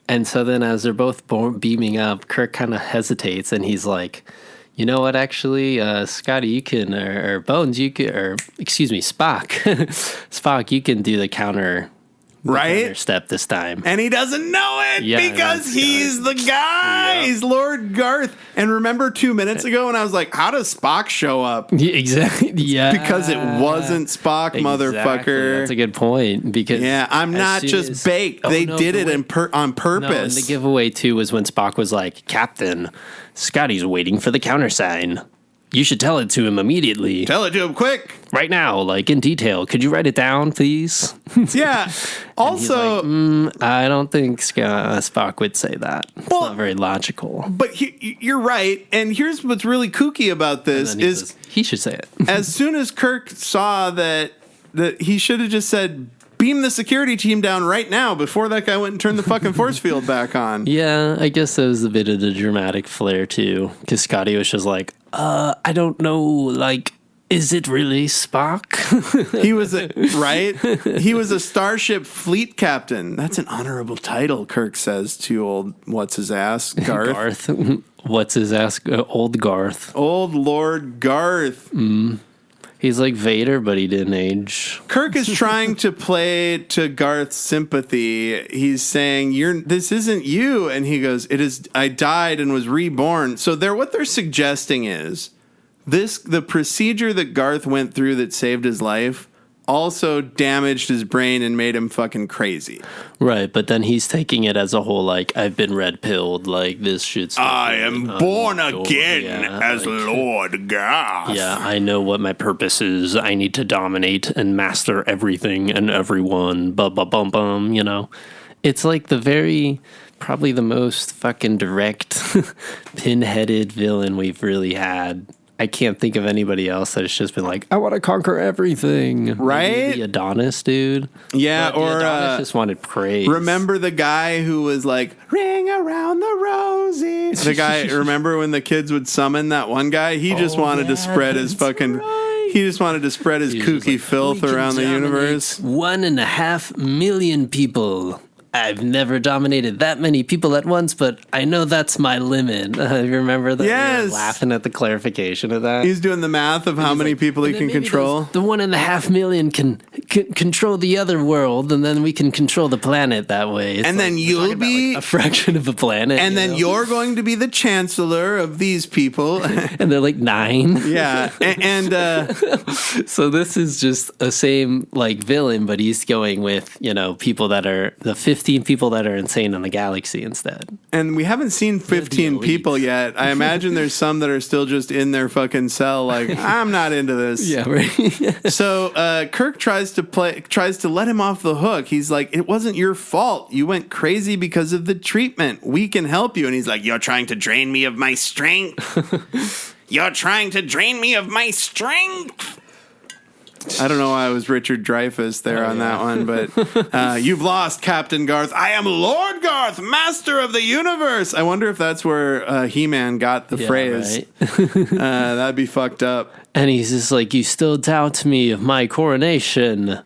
And so then as they're both beaming up, Kirk kind of hesitates, and he's like, "You know what, actually, Scotty, you can, or Bones, you can, or excuse me, Spock, Spock, you can do the counter step this time." And he doesn't know it because he's the guy. Yep. He's Lord Garth. And remember 2 minutes ago when I was like, how does Spock show up? Yeah, exactly. Yeah. Because it wasn't Spock, motherfucker. That's a good point. Because I'm not just baked. They did it on purpose. No, and the giveaway, too, was when Spock was like, "Captain, Scotty's waiting for the countersign. You should tell it to him immediately. Tell it to him quick. Right now, like in detail. Could you write it down, please?" Yeah. Also, like, I don't think Spock would say that. It's not very logical. But you're right. And here's what's really kooky about this is he should say it. As soon as Kirk saw that he should have just said, "Beam the security team down right now," before that guy went and turned the fucking force field back on. Yeah, I guess that was a bit of the dramatic flair too, because Scotty was just like, I don't know, like, is it really Spock? He was He was a Starship fleet captain. That's an honorable title, Kirk says to old what's his ass, Garth. What's his ass, old Garth. Old Lord Garth. He's like Vader, but he didn't age. Kirk is trying to play to Garth's sympathy. He's saying, this isn't you. And he goes, "It is. I died and was reborn." So what they're suggesting is the procedure that Garth went through that saved his life also damaged his brain and made him fucking crazy. Right, but then he's taking it as a whole, like, I've been red-pilled, like, this shit's... I am born again as like, Lord Garth. Yeah, I know what my purpose is. I need to dominate and master everything and everyone. Bum, you know? It's like probably the most fucking direct, pin-headed villain we've really had. I can't think of anybody else that has just been like, I want to conquer everything. Right? Maybe the Adonis dude. Yeah, but or Adonis just wanted praise. remember the guy who was like, ring around the rosy. The guy, remember when the kids would summon that one guy? He just wanted to spread his fucking... Right. He just wanted to spread his kooky like, filth around the universe. 1.5 million people. I've never dominated that many people at once, but I know that's my limit. You remember that? Yes. We were laughing at the clarification of that. He's doing the math of how many people he can control. The 1.5 million can control the other world, and then we can control the planet that way. It's and then you'll be a fraction of a planet. And then you're going to be the chancellor of these people. And they're like 9. Yeah. And so this is just a same like villain, but he's going with, people that are the 15 people that are insane in the galaxy instead. And we haven't seen 15 people yet. I imagine there's some that are still just in their fucking cell like, I'm not into this. Yeah, right. So Kirk tries to let him off the hook. He's like, it wasn't your fault. You went crazy because of the treatment. We can help you. And he's like, you're trying to drain me of my strength. You're trying to drain me of my strength. I don't know why I was Richard Dreyfuss there on that one, but you've lost, Captain Garth. I am Lord Garth, master of the universe. I wonder if that's where He-Man got the phrase. Right. That'd be fucked up. And he's just like, you still doubt me of my coronation.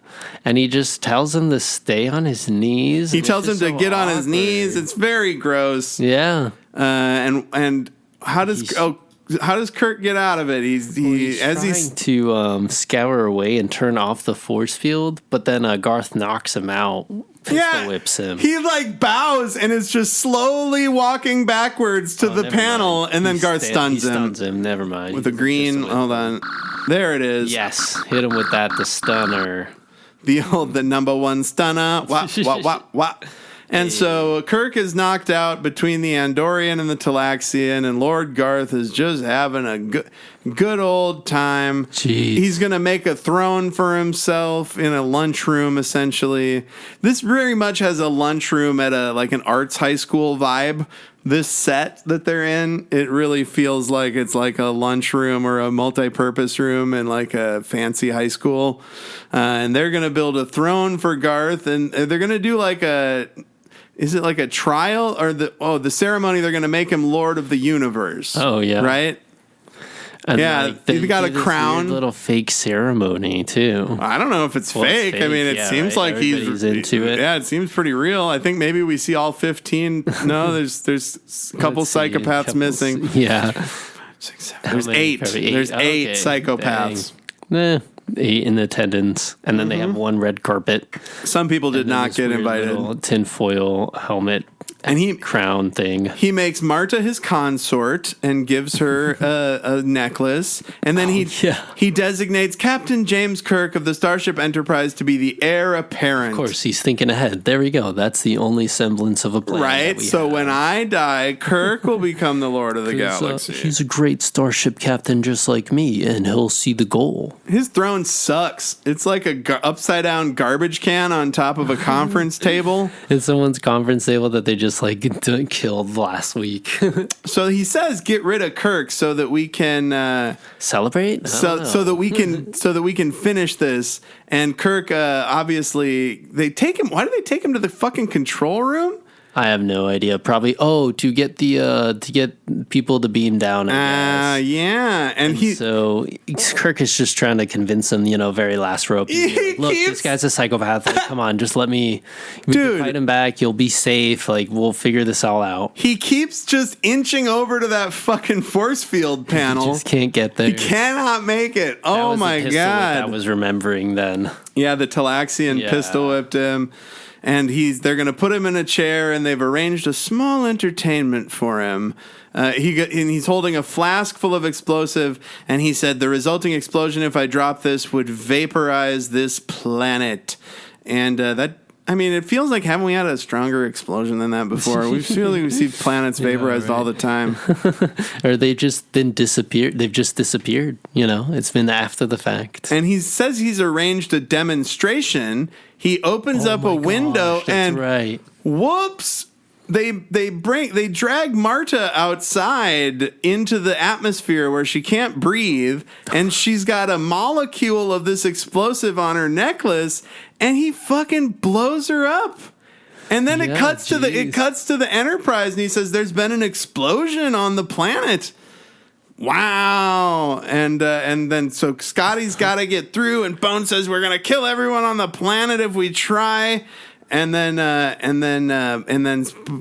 And he just tells him to stay on his knees. He tells him to get on his knees. It's very gross. Yeah. And how does Kirk get out of it? He's trying to scour away and turn off the force field, but then Garth knocks him out. Pistol whips him. He bows and is just slowly walking backwards to the panel, and then Garth stuns him. Stuns him. Never mind. With a green. Hold on. There it is. Yes, hit him with that. The stunner. The number one stunner. What. And so Kirk is knocked out between the Andorian and the Talaxian, and Lord Garth is just having a good old time. Jeez. He's going to make a throne for himself in a lunchroom, essentially. This very much has a lunchroom at an arts high school vibe. This set that they're in, it really feels like it's like a lunchroom or a multi-purpose room in like a fancy high school. And they're going to build a throne for Garth, and they're going to do like is it like a trial or the ceremony? They're going to make him Lord of the Universe. Oh yeah, right. And you've got a crown. Little fake ceremony too. I don't know if it's fake. I mean, it seems like he's into it. Yeah, it seems pretty real. I think maybe we see all 15. No, there's a couple psychopaths missing. Yeah, 6, 7. There's 8. There's 8 psychopaths. 8 in attendance, and then they have one red carpet. Some people did not get invited. Little tinfoil helmet and crown thing. He makes Marta his consort and gives her a necklace, and then he designates Captain James Kirk of the Starship Enterprise to be the heir apparent. Of course, he's thinking ahead. There we go. That's the only semblance of a plan. Right. So when I die, Kirk will become the Lord of the Galaxy. He's a great starship captain, just like me, and he'll see the goal. His throne sucks. It's like a upside down garbage can on top of a conference table. It's someone's conference table that they just killed last week. So he says, "Get rid of Kirk so that we can celebrate." So that we can finish this. And Kirk, obviously, they take him. Why do they take him to the fucking control room? I have no idea. Probably to get people to beam down. I guess. Yeah, and so Kirk is just trying to convince him. Very last rope. Look, this guy's a psychopath. Come on, just let me. Dude, fight him back. You'll be safe. We'll figure this all out. He keeps just inching over to that fucking force field panel. He just can't get there. He cannot make it. Oh my god! I was remembering then. Yeah, the Talaxian pistol whipped him. and they're going to put him in a chair, and they've arranged a small entertainment for him. And he's holding a flask full of explosive, and he said, the resulting explosion, if I drop this, would vaporize this planet. And it feels like, haven't we had a stronger explosion than that before? We see planets vaporized all the time. Or they've just disappeared. It's been after the fact. And he says he's arranged a demonstration. He opens up a window and right. Whoops! They drag Marta outside into the atmosphere where she can't breathe, and she's got a molecule of this explosive on her necklace, and he fucking blows her up. And then it cuts to the Enterprise, and he says, "There's been an explosion on the planet." Wow. And then so Scotty's got to get through, and Bone says, "We're gonna kill everyone on the planet if we try." And then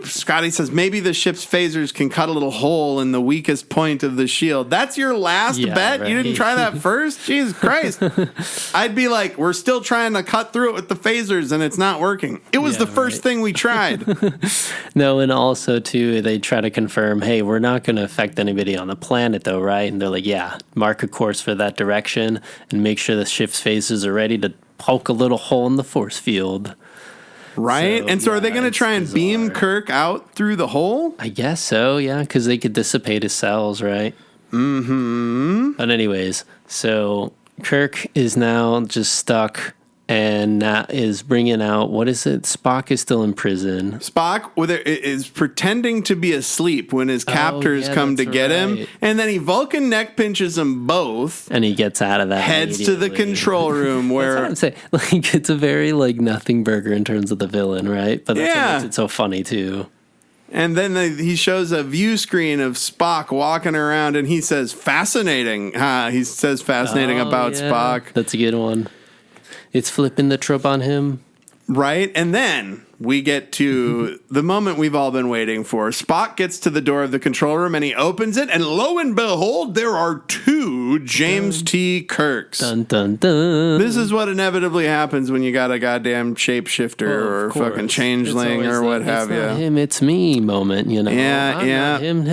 Scotty says, maybe the ship's phasers can cut a little hole in the weakest point of the shield. That's your last bet? Right. You didn't try that first? Jesus Christ. I'd be like, we're still trying to cut through it with the phasers, and it's not working. It was the first thing we tried. No, and also, too, they try to confirm, hey, we're not going to affect anybody on the planet, though, right? And they're like, yeah, mark a course for that direction and make sure the ship's phasers are ready to poke a little hole in the force field. Right? So are they going to try and beam Kirk out through the hole? I guess so, yeah, because they could dissipate his cells, right? Mm-hmm. But anyways, so Kirk is now just stuck and is bringing out, what is it? Spock is still in prison. Spock is pretending to be asleep when his captors come to get him. And then he Vulcan neck pinches them both. And he gets out of that. Heads to the control room where... That's what I'm saying. Like, it's a very, nothing burger in terms of the villain, right? But that's what makes it so funny, too. And then he shows a view screen of Spock walking around, and he says, fascinating. He says fascinating about Spock. That's a good one. It's flipping the trope on him. Right? And then we get to the moment we've all been waiting for. Spock gets to the door of the control room, and he opens it, and lo and behold, there are two James T. Kirks. Dun, dun, dun. This is what inevitably happens when you got a goddamn shapeshifter or fucking changeling or what have you. It's not him, it's me moment, you know. Yeah. Him,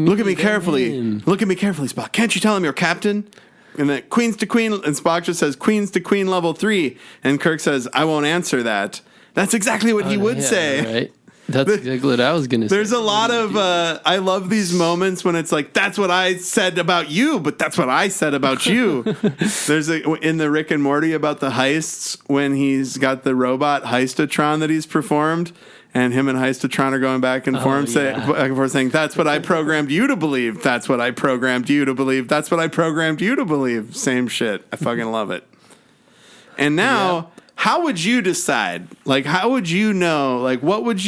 Look at me carefully. Look at me carefully, Spock. Can't you tell him you're captain? And then Queens to Queen, and Spock just says Queens to Queen level 3, and Kirk says, I won't answer that. That's exactly what he would say. Right. That's exactly what I was going to say. There's a lot of, I love these moments when it's like, that's what I said about you, but that's what I said about you. There's in the Rick and Morty about the heists, when he's got the robot Heistatron that he's performed, and him and Heistatron are going back and forth saying, that's what I programmed you to believe. That's what I programmed you to believe. That's what I programmed you to believe. Same shit. I fucking love it. And now, how would you decide? Like, how would you know? Like, how would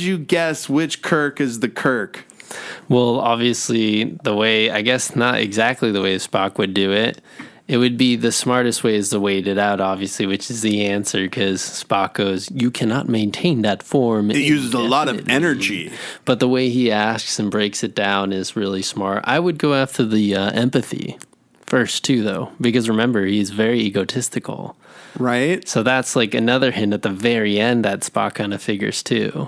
you guess which Kirk is the Kirk? Well, obviously, I guess not exactly the way Spock would do it. It would be the smartest way is to wait it out, obviously, which is the answer, because Spock goes, you cannot maintain that form. It uses a lot of energy. But the way he asks and breaks it down is really smart. I would go after the empathy first, too, though, because remember, he's very egotistical. Right. So that's like another hint at the very end that Spock kind of figures, too.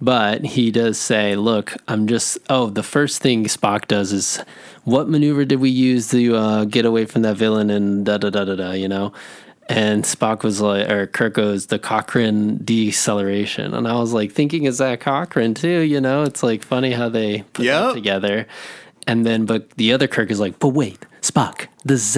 But he does say, look, the first thing Spock does is, what maneuver did we use to get away from that villain and da-da-da-da-da, you know? And Spock was like, or Kirk goes, the Cochrane deceleration. And I was like, thinking, is that Cochrane too? You know, it's like funny how they put that together. And then, but the other Kirk is like, but wait, Spock, that's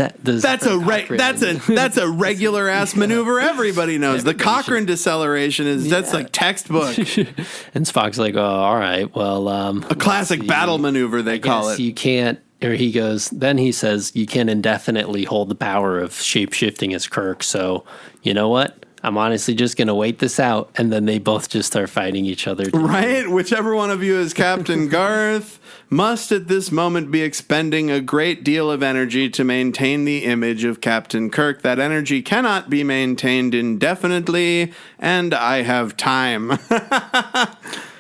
a regular ass maneuver everybody knows. The Cochrane deceleration that's like textbook. And Spock's like, oh, all right, well, a classic battle maneuver they call it. You can't. Or he says you can't indefinitely hold the power of shape-shifting as Kirk, so you know what? I'm honestly just going to wait this out, and then they both just start fighting each other. Right? Whichever one of you is Captain Garth must at this moment be expending a great deal of energy to maintain the image of Captain Kirk. That energy cannot be maintained indefinitely, and I have time.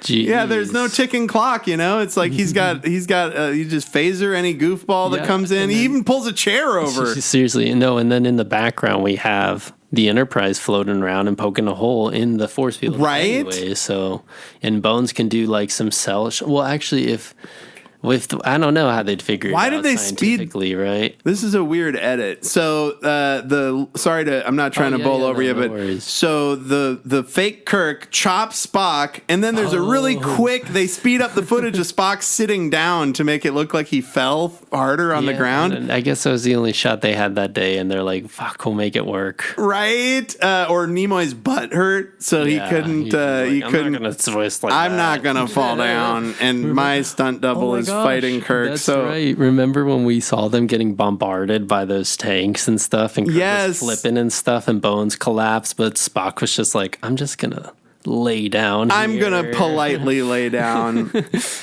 Jeez. Yeah, there's no ticking clock, you know? It's like you just phaser any goofball that comes in. He even pulls a chair over. Seriously, no, and then in the background we have the Enterprise floating around and poking a hole in the force field. Right. Anyway, so, and Bones can do like some cell. Well, actually, if I don't know how they'd figure Why it did out they scientifically, right? This is a weird edit. So I'm not trying to bowl over you, no but worries. so the fake Kirk chops Spock, and then there's a really quick. They speed up the footage of Spock sitting down to make it look like he fell harder on the ground. And I guess that was the only shot they had that day, and they're like, "Fuck, we'll make it work." Right? Or Nimoy's butt hurt, so he couldn't. He couldn't. I'm not gonna twist like I'm that. not gonna fall down, and my stunt double is fighting Kirk. That's so right. Remember when we saw them getting bombarded by those tanks and stuff, and Kirk Yes. was flipping and stuff, and Bones collapsed, but Spock was just like, "I'm just gonna lay down. I'm gonna here." politely lay down,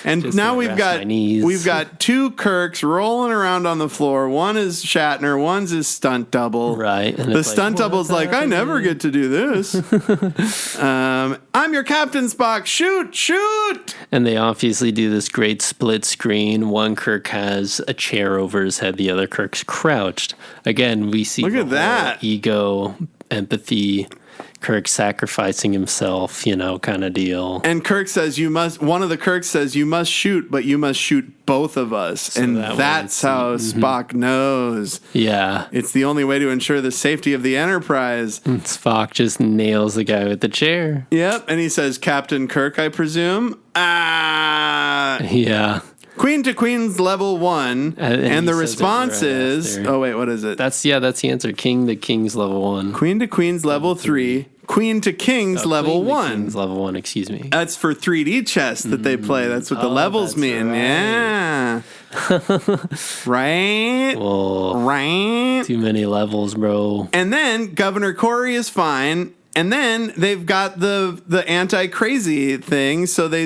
and Just now gonna we've rest got my knees. we've got two Kirks rolling around on the floor. One is Shatner, one's his stunt double. Right. And The it's like, stunt double's "What's like, I never happening?" get to do this. I'm your captain, Spock. Shoot! And they obviously do this great split screen. One Kirk has a chair over his head, the other Kirk's crouched. Again, we see Look the at that. whole ego, empathy, Kirk sacrificing himself, kind of deal. And Kirk says you must. One of the Kirks says you must shoot, but you must shoot both of us, and that way that's it's- how Spock knows. Yeah. It's the only way to ensure the safety of the Enterprise. Spock just nails the guy with the chair. Yep, and he says, Captain Kirk, I presume. Yeah. Queen to Queen's level 1, And and he the says it response right is, after. oh wait, what is it? That's the answer. King to King's level 1. Queen to Queen's level 3, Queen to King's level Queen to 1. King's level 1, excuse me. That's for 3D chess that they play. That's what the levels that's mean. right. Yeah. Right? Whoa. Right? Too many levels, bro. And then Governor Corey is fine. And then they've got the anti-crazy thing, so they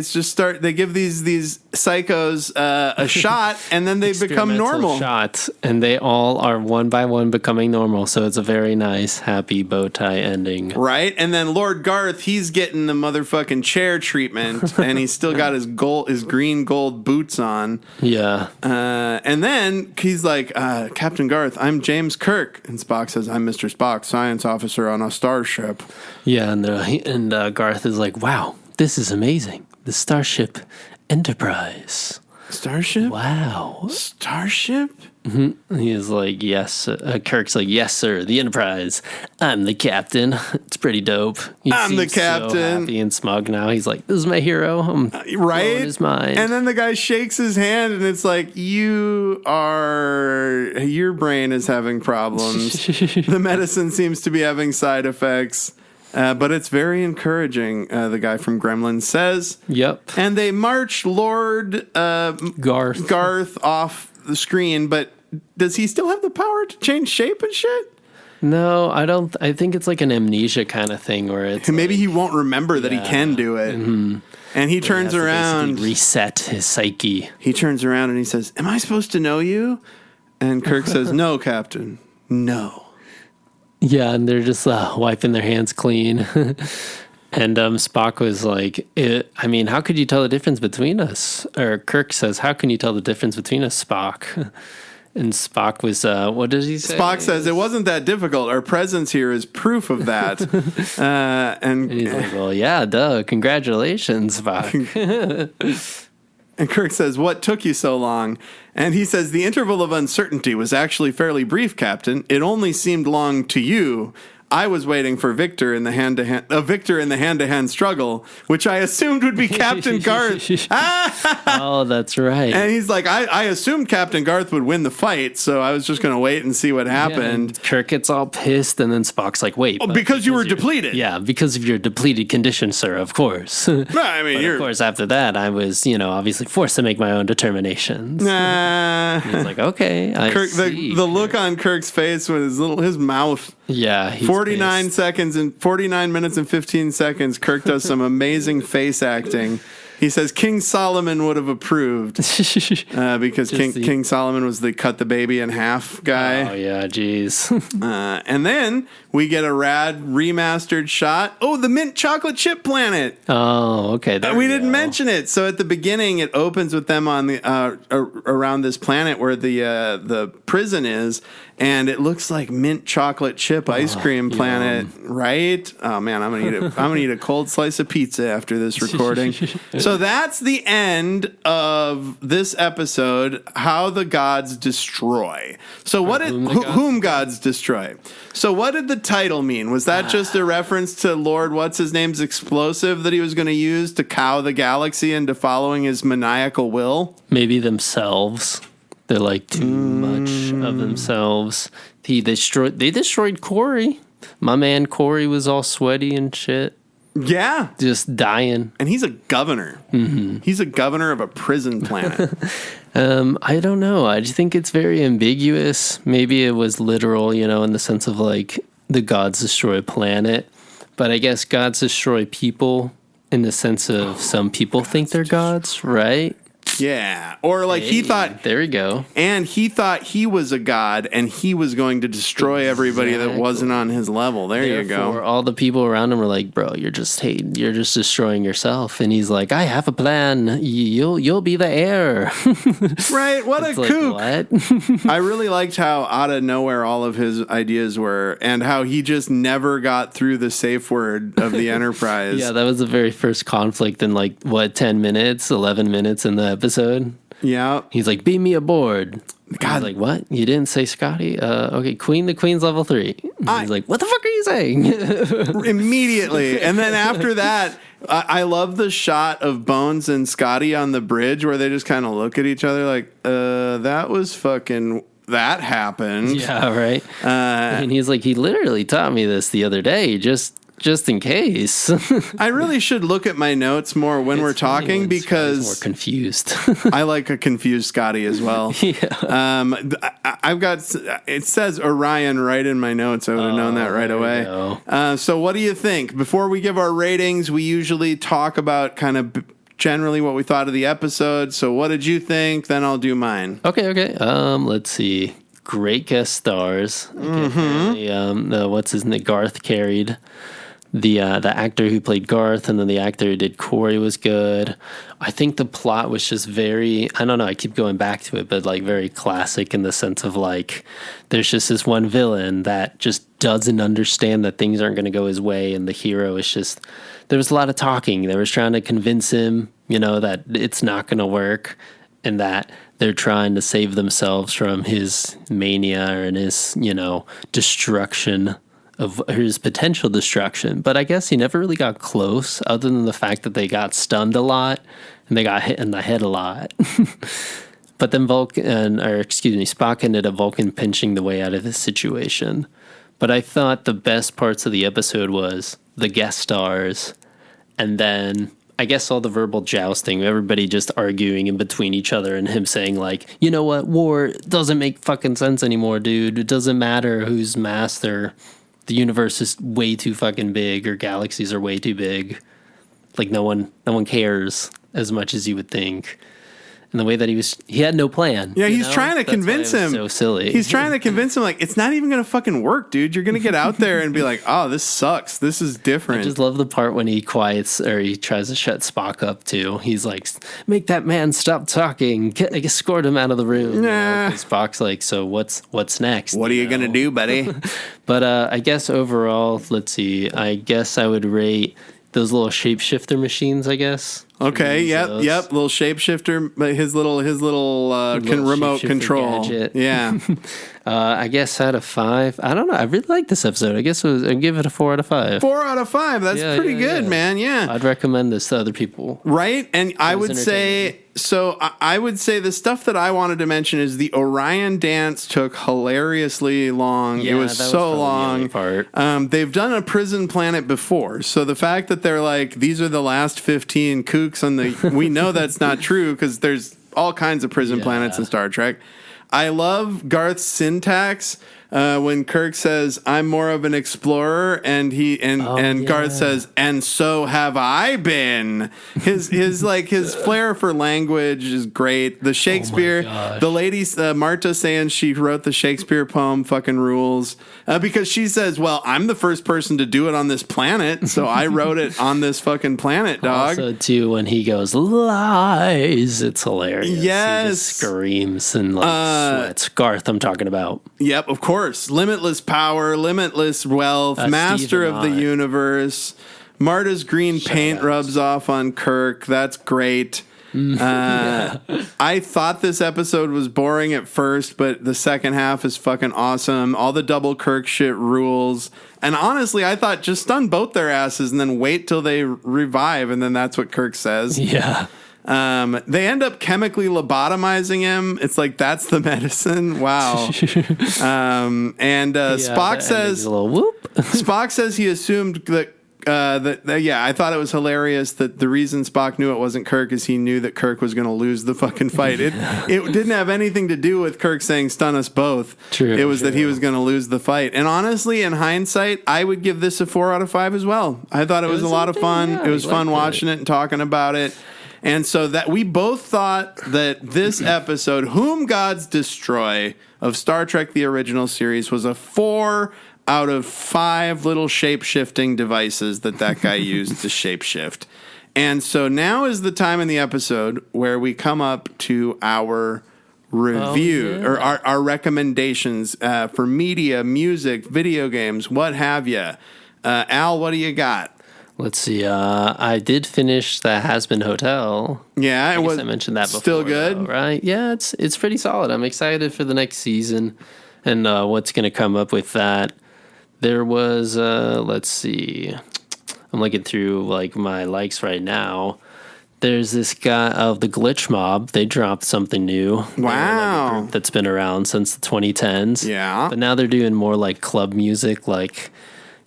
give these psychos a shot, and then they become Experimental normal. shots, and they all are one by one becoming normal. So it's a very nice, happy bow tie ending. Right? And then Lord Garth, he's getting the motherfucking chair treatment, and he's still got his green gold boots on. Yeah. And then he's like, Captain Garth, I'm James Kirk. And Spock says, I'm Mr. Spock, science officer on a starship. Yeah, and Garth is like, wow, this is amazing. The Starship Enterprise. Starship? Wow. Starship? He's like, yes. Kirk's like, yes, sir. The Enterprise. I'm the captain. It's pretty dope. I'm the seems so captain. happy and smug now. He's like, this is my hero. I'm blowing Right? his mind. And then the guy shakes his hand, and it's like, your brain is having problems. The medicine seems to be having side effects. But it's very encouraging, the guy from Gremlins says. Yep. And they march Lord Garth off the screen, but does he still have the power to change shape and shit? No, I don't. I think it's like an amnesia kind of thing where it's Maybe like, he won't remember that he can do it. And he turns has to around. basically reset his psyche. He turns around and he says, am I supposed to know you? And Kirk says, no, Captain. No. Yeah, and they're just wiping their hands clean. And Spock was like, how could you tell the difference between us? Or Kirk says, how can you tell the difference between us, Spock? And Spock was, what does he say? Spock says, it wasn't that difficult. Our presence here is proof of that. And And he's like, well, yeah, duh. Congratulations, Spock. And Kirk says, what took you so long? And he says, the interval of uncertainty was actually fairly brief, Captain. It only seemed long to you. I was waiting for Victor in the hand-to-hand struggle, which I assumed would be Captain Garth. Oh, that's right. And he's like, I assumed Captain Garth would win the fight, so I was just going to wait and see what happened. And Kirk gets all pissed, and then Spock's like, wait. but because you were you're- depleted. Yeah, because of your depleted condition, sir, of course. No, I mean, But of course, after that, I was, obviously forced to make my own determinations. Nah. He's like, okay, I Kirk, see. the look on Kirk's face with his mouth. Yeah, he's 49 pissed. seconds and 49 minutes and 15 seconds. Kirk does some amazing face acting. He says King Solomon would have approved because King Solomon was the cut the baby in half guy. Oh, yeah, jeez. And then we get a rad remastered shot. Oh, the mint chocolate chip planet. Oh, okay. We didn't mention it. So at the beginning, it opens with them on the around this planet where the prison is, and it looks like mint chocolate chip ice cream planet, right? Oh man, I'm gonna eat a cold slice of pizza after this recording. So that's the end of this episode. How the gods destroy. So what did whom gods destroy? So what did the title mean? Was that just a reference to Lord what's his name's explosive that he was going to use to cow the galaxy into following his maniacal will? Maybe themselves. They're like too much of themselves. They destroyed Corey. My man Corey was all sweaty and shit. Yeah. Just dying. And he's a governor. Mm-hmm. He's a governor of a prison planet. I don't know. I just think it's very ambiguous. Maybe it was literal, in the sense of like the gods destroy a planet. But I guess gods destroy people in the sense of some people think they're gods, right? Yeah. Or like he thought. There we go. And he thought he was a god and he was going to destroy everybody that wasn't on his level. There you go. All the people around him were like, bro, you're just destroying yourself. And he's like, I have a plan. You'll be the heir. Right. What a kook. What? I really liked how out of nowhere all of his ideas were and how he just never got through the safe word of the Enterprise. Yeah, that was the very first conflict in 10 minutes, 11 minutes in the episode. Yeah. He's like, beam me aboard. God. I was like, what? You didn't say Scotty? Okay, the Queen's level 3. He's like, what the fuck are you saying? Immediately. And then after that, I love the shot of Bones and Scotty on the bridge where they just kind of look at each other like, that was fucking... That happened. Yeah, right. And he's like, he literally taught me this the other day, just in case. I really should look at my notes more when we're talking because more confused. I like a confused Scotty as well. Yeah. I've got it says Orion right in my notes. I would have known that right away. So what do you think? Before we give our ratings, we usually talk about kind of generally what we thought of the episode. So what did you think? Then I'll do mine. Okay. Let's see. Great guest stars. What's his name? Garth carried. The actor who played Garth and then the actor who did Corey was good. I think the plot was just very, I don't know, I keep going back to it, but like very classic in the sense of like, there's just this one villain that just doesn't understand that things aren't going to go his way. And the hero is just, there was a lot of talking. They was trying to convince him, that it's not going to work and that they're trying to save themselves from his mania and his, destruction of his potential destruction. But I guess he never really got close other than the fact that they got stunned a lot and they got hit in the head a lot. But then Spock ended up Vulcan pinching the way out of this situation. But I thought the best parts of the episode was the guest stars and then I guess all the verbal jousting, everybody just arguing in between each other and him saying like, you know what, war doesn't make fucking sense anymore, dude. It doesn't matter who's master. The universe is way too fucking big or galaxies are way too big. Like no one cares as much as you would think. And the way that he had no plan. Yeah, he's trying to convince him. So silly. He's trying to convince him like, it's not even going to fucking work, dude. You're going to get out there and be like, oh, this sucks. This is different. I just love the part when he quiets or he tries to shut Spock up too. He's like, make that man stop talking. Escort him out of the room. Yeah. Spock's like, so what's next? What are you going to do, buddy? But I guess overall, let's see. I guess I would rate those little shapeshifter machines, I guess. Okay, yep. Little shapeshifter, but his little remote control. Gadget. Yeah. I guess out of 5. I don't know. I really like this episode. I guess I'd give it a 4 out of 5. 4 out of 5. That's pretty good, man. Yeah. I'd recommend this to other people. Right? And I would say the stuff that I wanted to mention is the Orion dance took hilariously long. Yeah, it was so long. They've done a prison planet before. So the fact that they're like, these are the last 15 kooks on the, we know that's not true because there's all kinds of prison planets in Star Trek. I love Garth's syntax when Kirk says, "I'm more of an explorer," and Garth says, "And so have I been." His flair for language is great. The Shakespeare, the lady Marta saying she wrote the Shakespeare poem fucking rules, because she says, "Well, I'm the first person to do it on this planet, so I wrote it on this fucking planet, dog." Also, too, when he goes lies, it's hilarious. Yes, he just screams and sweats. Garth, I'm talking about. Yep, of course. Limitless power, limitless wealth, master of the universe. Marta's green paint rubs off on Kirk. That's great. I thought this episode was boring at first, but the second half is fucking awesome. All the double Kirk shit rules. And honestly, I thought just stun both their asses and then wait till they revive, and then that's what Kirk says. Yeah. They end up chemically lobotomizing him. It's like, that's the medicine. Wow. Spock says, a little whoop. Spock says he assumed that, I thought it was hilarious that the reason Spock knew it wasn't Kirk is he knew that Kirk was going to lose the fucking fight. It didn't have anything to do with Kirk saying stun us both. True. It was that he was going to lose the fight. And honestly, in hindsight, I would give this a 4 out of 5 as well. I thought it was a lot of fun. Yeah, it was fun watching it and talking about it. And so that we both thought that this episode, Whom Gods Destroy, of Star Trek the Original Series, was a 4 out of 5 little shape-shifting devices that guy used to shape-shift. And so now is the time in the episode where we come up to our review, or our recommendations for media, music, video games, what have you. Al, what do you got? Let's see. I did finish the Has-Been Hotel. Yeah, I mentioned that before. Still good, though, right? Yeah, it's pretty solid. I'm excited for the next season and what's going to come up with that. There was, let's see. I'm looking through like my likes right now. There's this guy of the Glitch Mob. They dropped something new. Wow, like a group that's been around since the 2010s. Yeah, but now they're doing more like club music, like,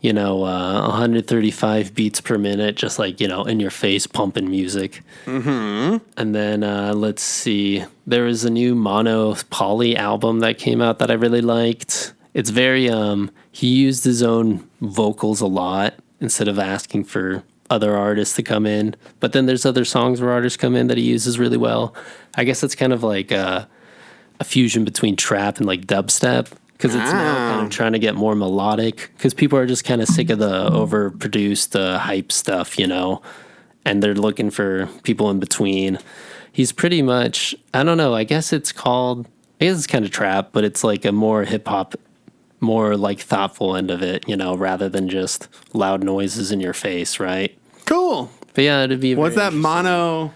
135 beats per minute, just like, in your face pumping music. Mm-hmm. And then let's see. There was a new Mono Poly album that came out that I really liked. It's very, he used his own vocals a lot instead of asking for other artists to come in. But then there's other songs where artists come in that he uses really well. I guess it's kind of like a fusion between trap and like dubstep. Because it's now kind of trying to get more melodic. Because people are just kind of sick of the overproduced hype stuff, and they're looking for people in between. He's pretty much, I don't know, I guess it's kind of trap, but it's like a more hip hop, more like thoughtful end of it, rather than just loud noises in your face, right? Cool. But yeah, it'd be. What's that Mono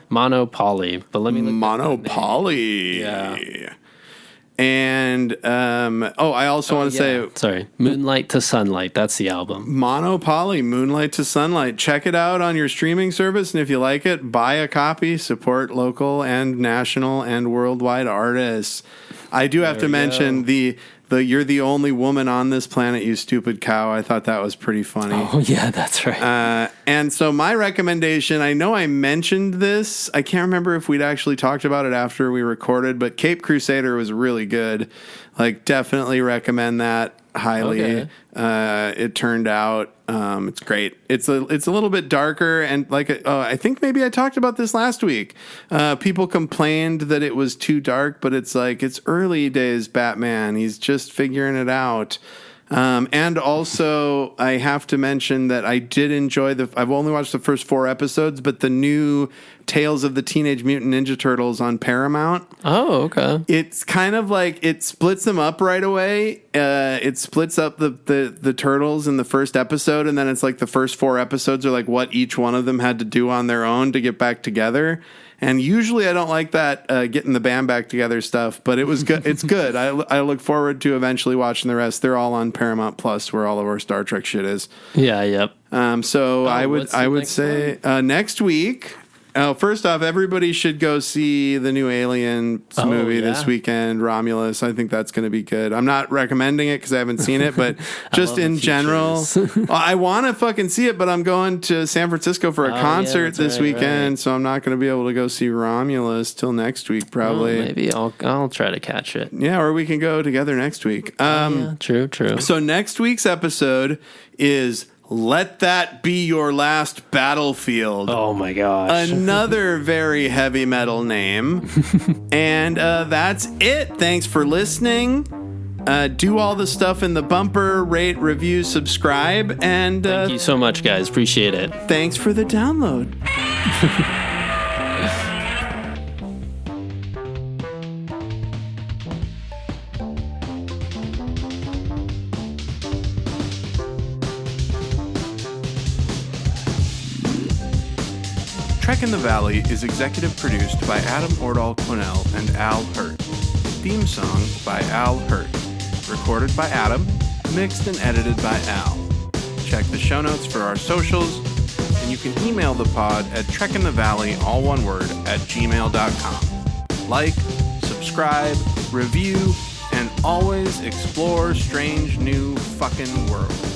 Poly? But let me look. Mono Poly. Yeah. And I also want to say, sorry, Moonlight to Sunlight. That's the album. Mono Poly, Moonlight to Sunlight. Check it out on your streaming service, and if you like it, buy a copy. Support local and national and worldwide artists. I do have to mention the "You're the only woman on this planet, you stupid cow." I thought that was pretty funny. Oh yeah, that's right. And so my recommendation, I know I mentioned this. I can't remember if we'd actually talked about it after we recorded, but Cape Crusader was really good. Like, definitely recommend that highly. Okay. It turned out it's great. It's a little bit darker, and I think maybe I talked about this last week. People complained that it was too dark, but it's like, it's early days Batman. He's just figuring it out. And also, I have to mention that I did enjoy I've only watched the first 4 episodes, but the new Tales of the Teenage Mutant Ninja Turtles on Paramount. Oh, okay. It's kind of like, it splits them up right away. It splits up the turtles in the first episode, and then it's like the first 4 episodes are like what each one of them had to do on their own to get back together. And usually I don't like that getting the band back together stuff, but it was good. It's good. I look forward to eventually watching the rest. They're all on Paramount Plus, where all of our Star Trek shit is. Yeah. Yep. So I would say next week First off, everybody should go see the new Aliens movie this weekend, Romulus. I think that's going to be good. I'm not recommending it because I haven't seen it, but just in general, I want to fucking see it, but I'm going to San Francisco for a concert this weekend, so I'm not going to be able to go see Romulus till next week, probably. Maybe I'll try to catch it. Yeah, or we can go together next week. True. So next week's episode is Let That Be Your Last Battlefield. Oh my gosh. Another very heavy metal name. And that's it. Thanks for listening. Do all the stuff in the bumper, rate, review, subscribe, and thank you so much, guys. Appreciate it. Thanks for the download. Trek in the Valley is executive produced by Adam Ordall-Quinnell and Al Hirt. Theme song by Al Hirt. Recorded by Adam, mixed and edited by Al. Check the show notes for our socials, and you can email the pod at trekinthevalley, all one word, @gmail.com. Like, subscribe, review, and always explore strange new fucking worlds.